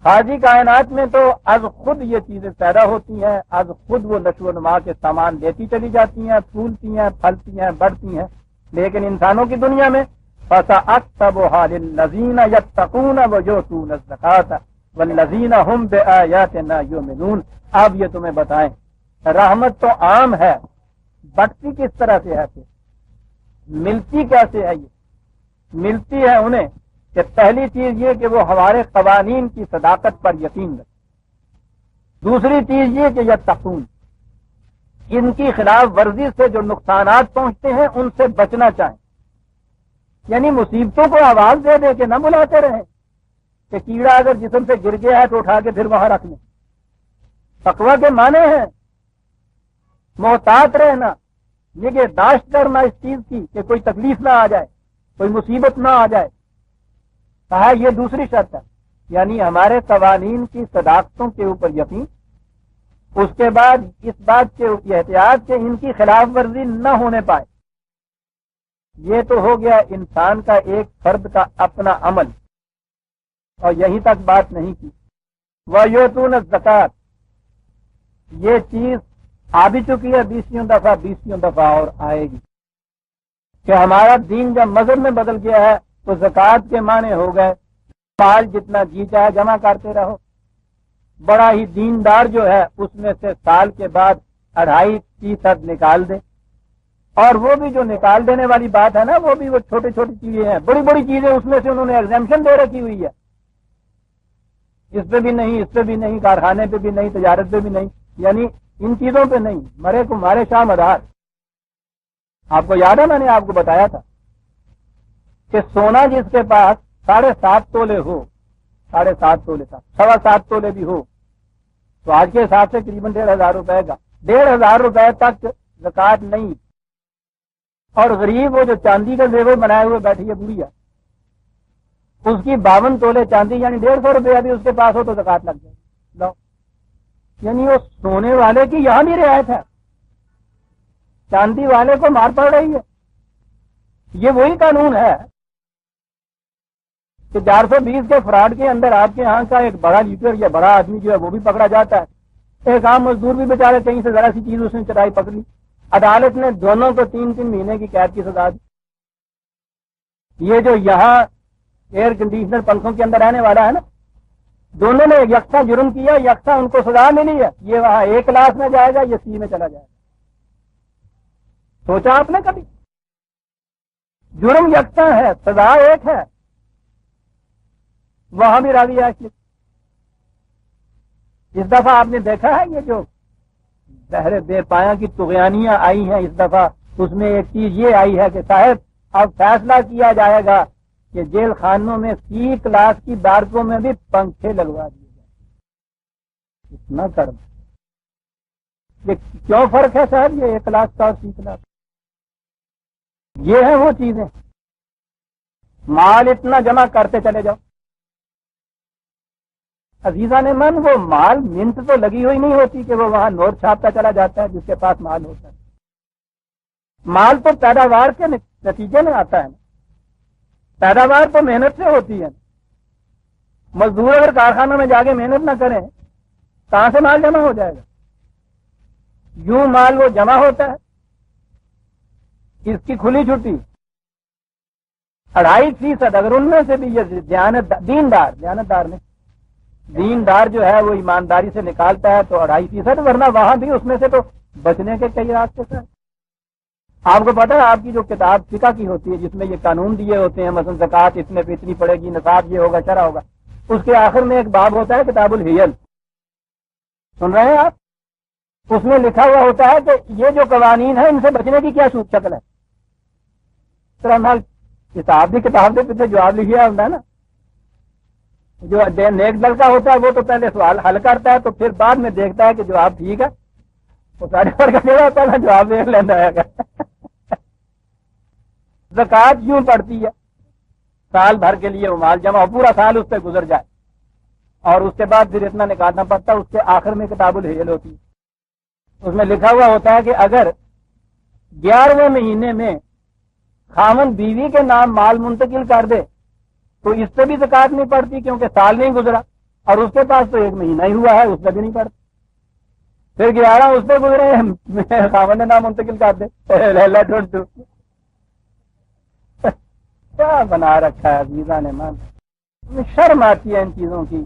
خارجی کائنات میں تو از خود یہ چیزیں پیدا ہوتی ہیں، از خود وہ نشو و نما کے سامان دیتی چلی جاتی ہیں، پھولتی ہیں، پھلتی ہیں، بڑھتی ہیں، لیکن انسانوں کی دنیا میں فَسَأَكْتُبُهَا لِلَّذِينَ يَتَّقُونَ وَيُؤْتُونَ الزَّكَاةَ وَالَّذِينَ هُمْ بِآيَاتِنَا يُؤْمِنُونَ۔ اب یہ تمہیں بتائیں، رحمت تو عام ہے، بڑھتی کس طرح سے ہے، ملتی کیسے ہے؟ یہ ملتی ہے انہیں کہ پہلی چیز یہ کہ وہ ہمارے قوانین کی صداقت پر یقین رکھیں، دوسری چیز یہ کہ یتقون، ان کی خلاف ورزی سے جو نقصانات پہنچتے ہیں ان سے بچنا چاہیں، یعنی مصیبتوں کو آواز دے دے کے نہ بلاتے رہیں کہ کیڑا اگر جسم سے گر گیا ہے تو اٹھا کے پھر وہاں رکھ لیں۔ تقویٰ کے معنی ہیں محتاط رہنا، نگہداشت کرنا اس چیز کی کہ کوئی تکلیف نہ آ جائے، کوئی مصیبت نہ آ جائے۔ کہا یہ دوسری شرط ہے، یعنی ہمارے قوانین کی صداقتوں کے اوپر یقین، اس کے بعد اس بات کے احتیاط کہ ان کی خلاف ورزی نہ ہونے پائے۔ یہ تو ہو گیا انسان کا ایک فرد کا اپنا عمل، اور یہیں تک بات نہیں کی۔ وَيُؤْتُونَ الزَّكَاةَ، یہ چیز آ بھی چکی ہے 20 دفعہ اور آئے گی کہ ہمارا دین جب مذہب میں بدل گیا ہے تو زکوٰۃ کے معنی ہو گئے مال جتنا جی چاہے جمع کرتے رہو، بڑا ہی دیندار جو ہے اس میں سے سال کے بعد 2.5% نکال دے، اور وہ بھی جو نکال دینے والی بات ہے نا وہ بھی وہ چھوٹی چھوٹی چیزیں ہیں، بڑی بڑی چیزیں اس میں سے انہوں نے ایگزیمپشن دے رکھی ہوئی ہے، اس پہ بھی نہیں، اس پہ بھی نہیں، کارخانے پہ بھی نہیں، تجارت پہ بھی نہیں، یعنی ان چیزوں پہ نہیں، مرے کو مارے شاہ مدار۔ آپ کو یاد ہے میں نے آپ کو بتایا تھا کہ سونا جس کے پاس 7.5 تولے ہو، 7.5 تولے تک 7.25 تولے بھی ہو تو آج کے حساب سے قریباً 1,500 روپے کا، 1,500 روپے تک زکوٰۃ نہیں۔ اور غریب وہ جو چاندی کا زیور بنائے ہوئے بیٹھی ہے بڑھیا، اس کی 52 تولے چاندی یعنی 150 روپیہ بھی اس کے پاس ہو تو زکوٰۃ لگ جائے، لو، یعنی وہ سونے والے کی یہاں بھی رعایت ہے، چاندی والے کو مار پڑ رہی ہے۔ یہ وہی قانون ہے کہ 420 کے فراڈ کے اندر آپ کے یہاں کا ایک بڑا لیڈر یا بڑا آدمی جو ہے وہ بھی پکڑا جاتا ہے، ایک عام مزدور بھی بیچارے کہیں سے ذرا سی چیز اس نے چرائی پکڑی، عدالت نے دونوں کو 3 مہینے کی قید کی سزا دی۔ یہ جو یہاں ایئر کنڈیشنر پنکھوں کے اندر رہنے والا ہے نا، دونوں نے یکساں جرم کیا، یکساں ان کو سزا ملی ہے، یہ وہاں A کلاس میں جائے گا، یہ C میں چلا جائے گا۔ سوچا آپ نے کبھی؟ جرم یکساں ہے، سزا ایک ہے، وہاں بھی راوی ہے۔ اس دفعہ آپ نے دیکھا ہے یہ جو بہر بے پایا کی طغیانیاں آئی ہیں، اس دفعہ اس میں ایک چیز یہ آئی ہے کہ صاحب اب فیصلہ کیا جائے گا کہ جیل خانوں میں C کلاس کی بارکوں میں بھی پنکھے لگوا دیے جائیں۔ اتنا کرم، یہ کیوں فرق ہے صاحب یہ A کلاس کا اور C کلاس؟ یہ ہیں وہ چیزیں، مال اتنا جمع کرتے چلے جاؤ۔ عزیزہ نے من، وہ مال منت تو لگی ہوئی نہیں ہوتی کہ وہ وہاں نوٹ چھاپتا چلا جاتا ہے جس کے پاس مال ہوتا ہے، مال تو پیداوار کے نتیجے میں آتا ہے نا، پیداوار تو محنت سے ہوتی ہے۔ مزدور اگر کارخانوں میں جا کے محنت نہ کریں کہاں سے مال جمع ہو جائے گا؟ یوں مال وہ جمع ہوتا ہے، اس کی کھلی چھٹی 2.5% اگر ان میں سے بھی یہ دیندار جو ہے وہ ایمانداری سے نکالتا ہے تو 2.5%، ورنہ وہاں بھی اس میں سے تو بچنے کے کئی راستے ہیں۔ آپ کو پتا ہے آپ کی جو کتاب فقہ کی ہوتی ہے جس میں یہ قانون دیے ہوتے ہیں، مثلا زکوٰۃ اتنے پہ اتنی پڑے گی، نصاب یہ ہوگا، شرع ہوگا، اس کے آخر میں ایک باب ہوتا ہے کتاب الحیل، سن رہے ہیں آپ؟ اس میں لکھا ہوا ہوتا ہے کہ یہ جو قوانین ہیں ان سے بچنے کی کیا شکل ہے۔ کتاب بھی کتاب دے پیچھے جواب لکھا ہوتا ہے نا، جو نیک لڑکا ہوتا ہے وہ تو پہلے سوال حل کرتا ہے تو پھر بعد میں دیکھتا ہے کہ جواب ٹھیک ہے، وہ سارے لڑکا جو ہوتا ہے جواب دیکھ لینا ہے۔ زکوٰۃ یوں پڑتی ہے سال بھر کے لیے وہ مال جمع ہو، پورا سال اس پہ گزر جائے اور اس کے بعد پھر اتنا نکالنا پڑتا ہے۔ اس کے آخر میں کتاب الحیل ہوتی ہے، اس میں لکھا ہوا ہوتا ہے کہ اگر 11ویں مہینے میں خامن بیوی کے نام مال منتقل کر دے تو اس پہ بھی زکوٰۃ نہیں پڑتی کیونکہ سال نہیں گزرا، اور اس کے پاس تو 1 مہینہ ہی ہوا ہے اس پہ بھی نہیں پڑتی۔ پھر 11 اس پہ گزرے، خامن نے نام منتقل کر دے، کیا بنا رکھا ہے عزیزہ نے مان، شرم آتی ہے ان چیزوں کی،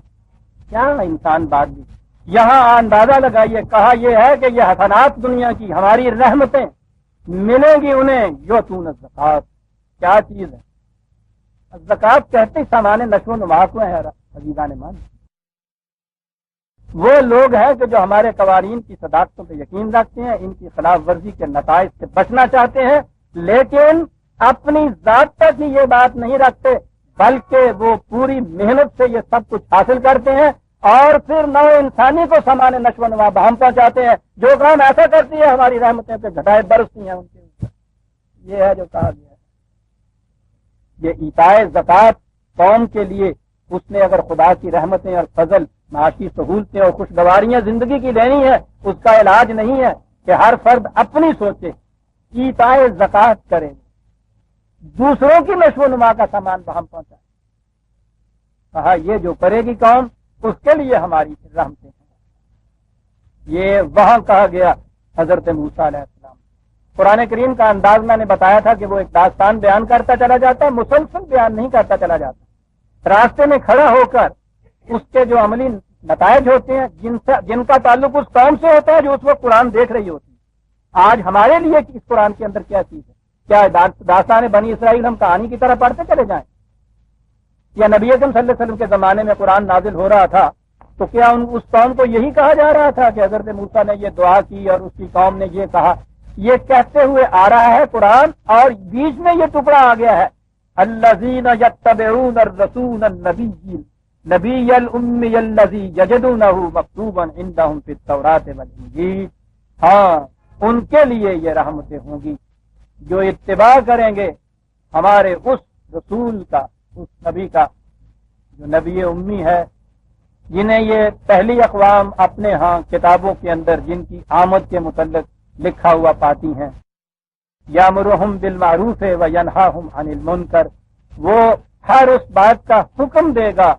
کیا انسان بات بھی۔ یہاں اندازہ لگائیے، کہا یہ ہے کہ یہ حسنات دنیا کی ہماری رحمتیں ملیں گی انہیں، یؤتون الزکوٰۃ، کیا چیز ہے؟ زکات کہتے ہی سامان نشو و نما کو ہے عزیزان مان. وہ لوگ ہیں کہ جو ہمارے قوانین کی صداقتوں پہ یقین رکھتے ہیں، ان کی خلاف ورزی کے نتائج سے بچنا چاہتے ہیں، لیکن اپنی ذات تک ہی یہ بات نہیں رکھتے، بلکہ وہ پوری محنت سے یہ سب کچھ حاصل کرتے ہیں اور پھر نو انسانی کو سامان نشو و نما بہم پہنچاتے ہیں. جو کام ایسا کرتی ہے ہماری رحمتیں پہ گھٹائے برستی ہیں ان کے اوپر. یہ ہے جو کہا گیا ہے. یہ ایتائے زکات قوم کے لیے اس نے اگر خدا کی رحمتیں اور فضل، معاشی سہولتیں اور خوشگواریاں زندگی کی لینی ہے، اس کا علاج نہیں ہے کہ ہر فرد اپنی سوچے، ایتائے زکات کرے، دوسروں کی نشو و نما کا سامان بہم پہنچائے. کہا یہ جو کرے گی قوم اس کے لیے ہماری رحمتیں ہیں. یہ وہاں کہا گیا حضرت موسیٰ علیہ السلام. قرآن کریم کا انداز میں نے بتایا تھا کہ وہ ایک داستان بیان کرتا چلا جاتا ہے، مسلسل بیان نہیں کرتا چلا جاتا. راستے میں کھڑا ہو کر اس کے جو عملی نتائج ہوتے ہیں جن کا تعلق اس قوم سے ہوتا ہے جو اس وقت قرآن دیکھ رہی ہوتی ہے. آج ہمارے لیے اس قرآن کے اندر کیا چیز ہے؟ کیا داستان بنی اسرائیل ہم کہانی کی طرح پڑھتے چلے جائیں؟ یا نبی اکرم صلی اللہ علیہ وسلم کے زمانے میں قرآن نازل ہو رہا تھا تو کیا اس قوم کو یہی کہا جا رہا تھا کہ حضرت موسیٰ نے یہ دعا کی اور اس کی قوم نے یہ کہا؟ یہ کہتے ہوئے آ رہا ہے قرآن اور بیچ میں یہ ٹکڑا آ گیا ہے، الذین یتبعون الرسول النبی الامی الذی یجدونہ مکتوبا عندہم فی التوراۃ والانجیل. ہاں ان کے لیے یہ رحمتیں ہوں گی جو اتباع کریں گے ہمارے اس رسول کا، اس نبی کا جو نبی امی ہے، جنہیں یہ پہلی اقوام اپنے ہاں کتابوں کے اندر جن کی آمد کے متعلق لکھا ہوا پاتی ہیں. یامرہم بالمعروف وینہاہم عن المنکر، وہ ہر اس بات کا حکم دے گا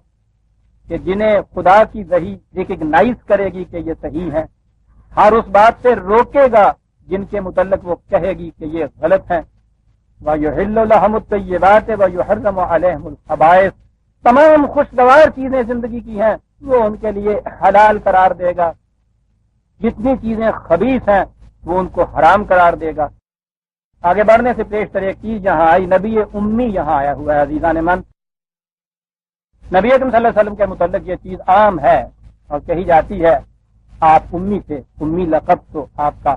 کہ جنہیں خدا کی وحی ریکگنائز کرے گی کہ یہ صحیح ہیں، ہر اس بات سے روکے گا جن کے متعلق وہ کہے گی کہ یہ غلط ہیں. وَيُحِلُّ لَهُمُ الطَّيِّبَاتِ وَيُحَرِّمُ عَلَيْهِمُ الْخَبَائِثَ، تمام خوشگوار چیزیں زندگی کی ہیں وہ ان کے لیے حلال قرار دے گا، جتنی چیزیں خبیث ہیں وہ ان کو حرام قرار دے گا. آگے بڑھنے سے پیشتر ایک چیز جہاں آئی، نبی امی یہاں آیا ہوا ہے. عزیزان من، نبی اکرم صلی اللہ علیہ وسلم کے متعلق یہ چیز عام ہے اور کہی جاتی ہے آپ امی تھے. امی لقب تو آپ کا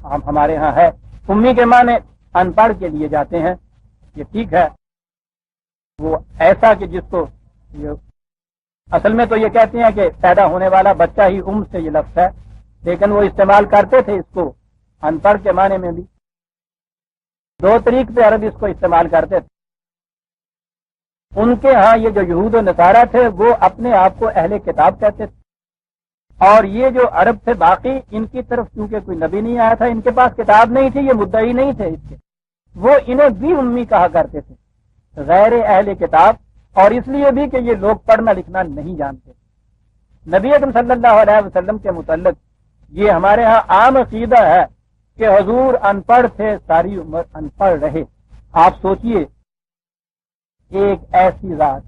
عام ہمارے ہاں ہے. امی کے معنی ان پڑھ کے لیے جاتے ہیں، یہ ٹھیک ہے. وہ ایسا کہ جس کو اصل میں تو یہ کہتے ہیں کہ پیدا ہونے والا بچہ ہی سے یہ لفظ ہے، لیکن وہ استعمال کرتے تھے اس کو ان پڑھ کے معنی میں بھی. دو طریق سے عرب اس کو استعمال کرتے تھے. ان کے ہاں یہ جو یہود و نصارہ تھے وہ اپنے آپ کو اہل کتاب کہتے تھے، اور یہ جو عرب تھے باقی ان کی طرف چونکہ کوئی نبی نہیں آیا تھا، ان کے پاس کتاب نہیں تھی، یہ مدعی نہیں تھے اس کے، وہ انہیں بھی امی کہا کرتے تھے، غیر اہل کتاب. اور اس لیے بھی کہ یہ لوگ پڑھنا لکھنا نہیں جانتے. نبی اکرم صلی اللہ علیہ وسلم کے متعلق یہ ہمارے ہاں عام عقیدہ ہے کہ حضور ان پڑھ تھے، ساری عمر ان پڑھ رہے. آپ سوچئے ایک ایسی ذات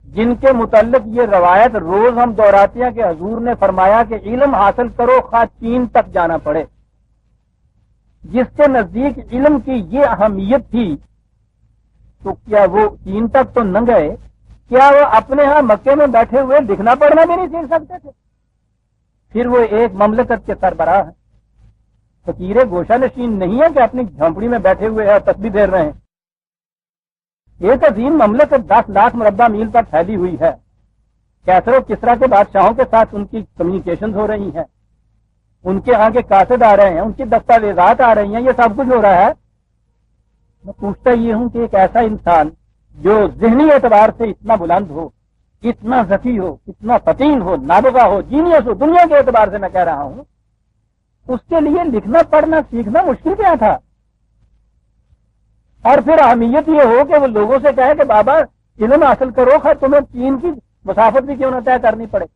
جن کے متعلق یہ روایت روز ہم دہراتے ہیں کہ حضور نے فرمایا کہ علم حاصل کرو خواہ چین تک جانا پڑے، جس کے نزدیک علم کی یہ اہمیت تھی تو کیا وہ چین تک تو نہ گئے، کیا وہ اپنے ہاں مکے میں بیٹھے ہوئے لکھنا پڑھنا بھی نہیں سیکھ سکتے تھے؟ پھر وہ ایک مملکت کے سربراہ ہیں، فقیر گوشہ نشین نہیں ہے کہ اپنی جھونپڑی میں بیٹھے ہوئے ہیں اور تسبیح پھیر رہے ہیں. ایک عظیم مملکت 10 لاکھ مربع میل پر پھیلی ہوئی ہے. کیسر و کسرا کے بادشاہوں کے ساتھ ان کی کمیونیکیشن ہو رہی ہیں، ان کے ہاں کے قاصد آ رہے ہیں، ان کی دستاویزات آ رہی ہیں، یہ سب کچھ ہو رہا ہے. میں پوچھتا یہ ہوں کہ ایک ایسا انسان جو ذہنی اعتبار سے اتنا بلند ہو، اتنا ذکی ہو، اتنا فطین ہو، نابغہ ہو، جینیس ہو، دنیا کے اعتبار سے میں کہہ رہا ہوں، اس کے لیے لکھنا پڑھنا سیکھنا مشکل کیا تھا؟ اور پھر اہمیت یہ ہو کہ وہ لوگوں سے کہے کہ بابا علم حاصل کرو، خیر تمہیں چین کی مسافت بھی کیوں نہ طے کرنی پڑے.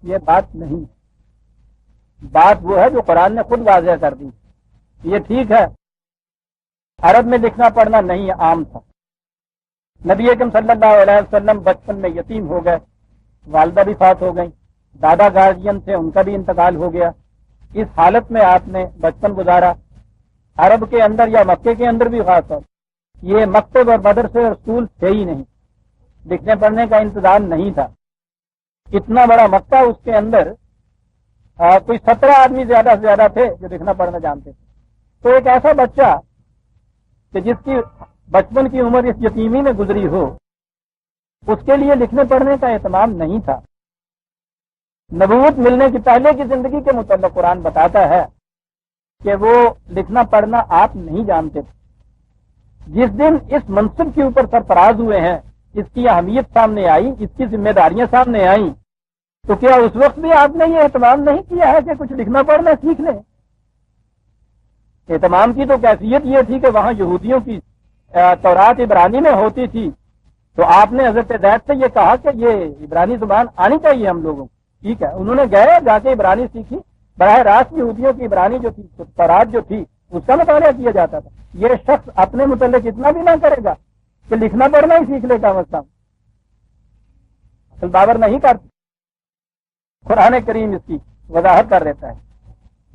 یہ بات نہیں ہے. بات وہ ہے جو قرآن نے خود واضح کر دی. یہ ٹھیک ہے عرب میں لکھنا پڑھنا نہیں عام تھا. نبی اکرم صلی اللہ علیہ وسلم بچپن میں یتیم ہو گئے، والدہ بھی فات ہو گئیں، دادا گارجین تھے ان کا بھی انتقال ہو گیا. اس حالت میں آپ نے بچپن گزارا. عرب کے اندر یا مکے کے اندر بھی خاص طور یہ مکتب اور مدرسے اور اسکول تھے ہی نہیں، لکھنے پڑھنے کا انتظام نہیں تھا۔ اتنا بڑا مکہ، اس کے اندر کوئی 17 آدمی زیادہ سے زیادہ تھے جو لکھنا پڑھنا جانتے تھے۔ تو ایک ایسا بچہ کہ جس کی بچپن کی عمر اس یتیمی میں گزری ہو، اس کے لیے لکھنے پڑھنے کا اہتمام نہیں تھا۔ نبوت ملنے کی پہلے کی زندگی کے متعلق قرآن بتاتا ہے کہ وہ لکھنا پڑھنا آپ نہیں جانتے تھے۔ جس دن اس منصب کے اوپر سرفراز ہوئے ہیں، اس کی اہمیت سامنے آئی، اس کی ذمہ داریاں سامنے آئیں، تو کیا اس وقت بھی آپ نے یہ اہتمام نہیں کیا ہے کہ کچھ لکھنا پڑھنا سیکھ لیں؟ اہتمام کی تو کیفیت یہ تھی کہ وہاں یہودیوں کی تورات عبرانی میں ہوتی تھی، تو آپ نے حضرت زید سے یہ کہا کہ یہ عبرانی زبان آنی چاہیے ہم لوگوں کو۔ ٹھیک ہے، انہوں نے گئے، جا کے عبرانی سیکھی۔ براہ راست یہودیوں کی عبرانی جو تھی، تورات جو تھی، اس کا مطالعہ کیا جاتا تھا۔ یہ شخص اپنے متعلق اتنا بھی نہ کرے گا کہ لکھنا پڑھنا ہی سیکھ لے کم از کم، اصل باور نہیں کرتی۔ قرآن کریم اس کی وضاحت کر دیتا ہے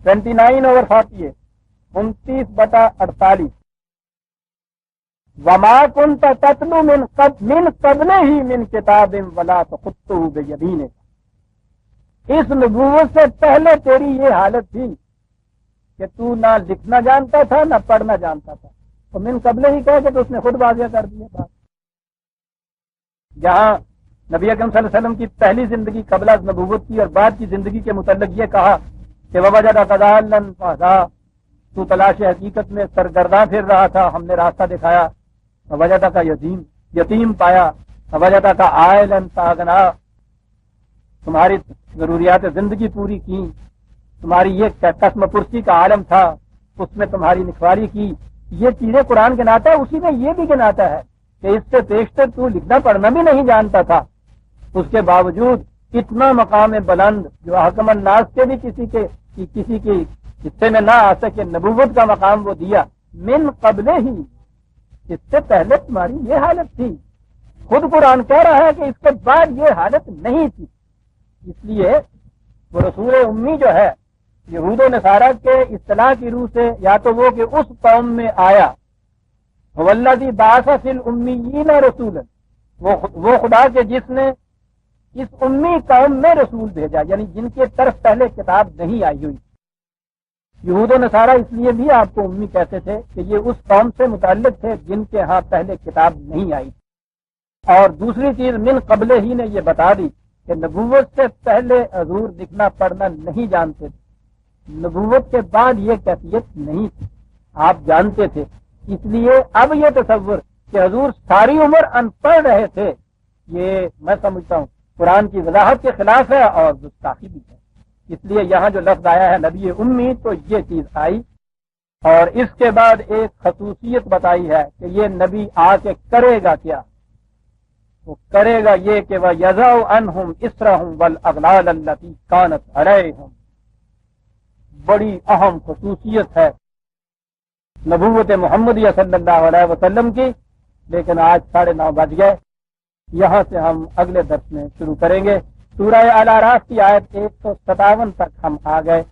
29/48 29/48 وما كنت تتلو من قبله من کتاب ولا تخطه بيمينك۔ اس نبوت سے پہلے تیری یہ حالت تھی کہ تو نہ لکھنا جانتا تھا نہ پڑھنا جانتا تھا۔ تو من قبل ہی کہہ کے تو اس نے خود واضح کر دیا بات۔ جہاں نبی اکرم صلی اللہ علیہ وسلم کی پہلی زندگی قبل از نبوت کی اور بعد کی زندگی کے متعلق یہ کہا کہ ووجدک ضالا فہدی، تو تلاش حقیقت میں سرگرداں پھر رہا تھا، ہم نے راستہ دکھایا۔ ووجدک یتیم پایا، ووجدک عائلا فاغنی، تمہاری ضروریات زندگی پوری کی، تمہاری یہ قسم پرسی کا عالم تھا، اس میں تمہاری نکھواری کی۔ یہ چیزیں قرآن گناتا ہے، اسی میں یہ بھی گناتا ہے کہ اس سے بیشتر تو لکھنا پڑھنا بھی نہیں جانتا تھا، اس کے باوجود اتنا مقام بلند جو حکم الناس کے بھی کسی کے حصے میں نہ آ سکے، نبوت کا مقام وہ دیا۔ من قبل ہی، اس سے پہلے تمہاری یہ حالت تھی۔ خود قرآن کہہ رہا ہے کہ اس کے بعد یہ حالت نہیں تھی۔ اس لیے وہ رسول امی جو ہے، یہود و نصارہ کے اصطلاح کی روح سے، یا تو وہ کہ اس قوم میں آیا، والذی بعث فی الامیین رسولا، وہ خدا کے جس نے اس امی قوم میں رسول بھیجا، یعنی جن کے طرف پہلے کتاب نہیں آئی ہوئی۔ یہود و نصارہ اس لیے بھی آپ کو امی کہتے تھے کہ یہ اس قوم سے متعلق تھے جن کے ہاں پہلے کتاب نہیں آئی۔ اور دوسری چیز من قبل ہی نے یہ بتا دی کہ نبوت سے پہلے حضور لکھنا پڑھنا نہیں جانتے تھے، نبوت کے بعد یہ کیفیت نہیں تھی، آپ جانتے تھے۔ اس لیے اب یہ تصور کہ حضور ساری عمر ان پڑھ رہے تھے، یہ میں سمجھتا ہوں قرآن کی وضاحت کے خلاف ہے اور گستاخی بھی ہے۔ اس لیے یہاں جو لفظ آیا ہے نبی امی، تو یہ چیز آئی، اور اس کے بعد ایک خصوصیت بتائی ہے کہ یہ نبی آ کے کرے گا کیا؟ وہ کرے گا یہ کہ وَيَضَعُ عَنْهُمْ إِصْرَهُمْ وَالْأَغْلَالَ الَّتِي كَانَتْ عَلَيْهِمْ۔ بڑی اہم خصوصیت ہے نبوت محمدیہ صلی اللہ علیہ وسلم کی۔ لیکن آج 9:30 بج گئے، یہاں سے ہم اگلے درس میں شروع کریں گے۔ سورہ الاعراف کی آیت 157 تک ہم آ گئے۔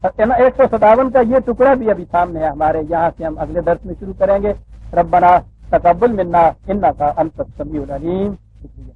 157 کا یہ ٹکڑا بھی ابھی سامنے ہے ہمارے، یہاں سے ہم اگلے درس میں شروع کریں گے۔ ربنا تقبل منا انک انت السمیع العلیم۔ شکریہ۔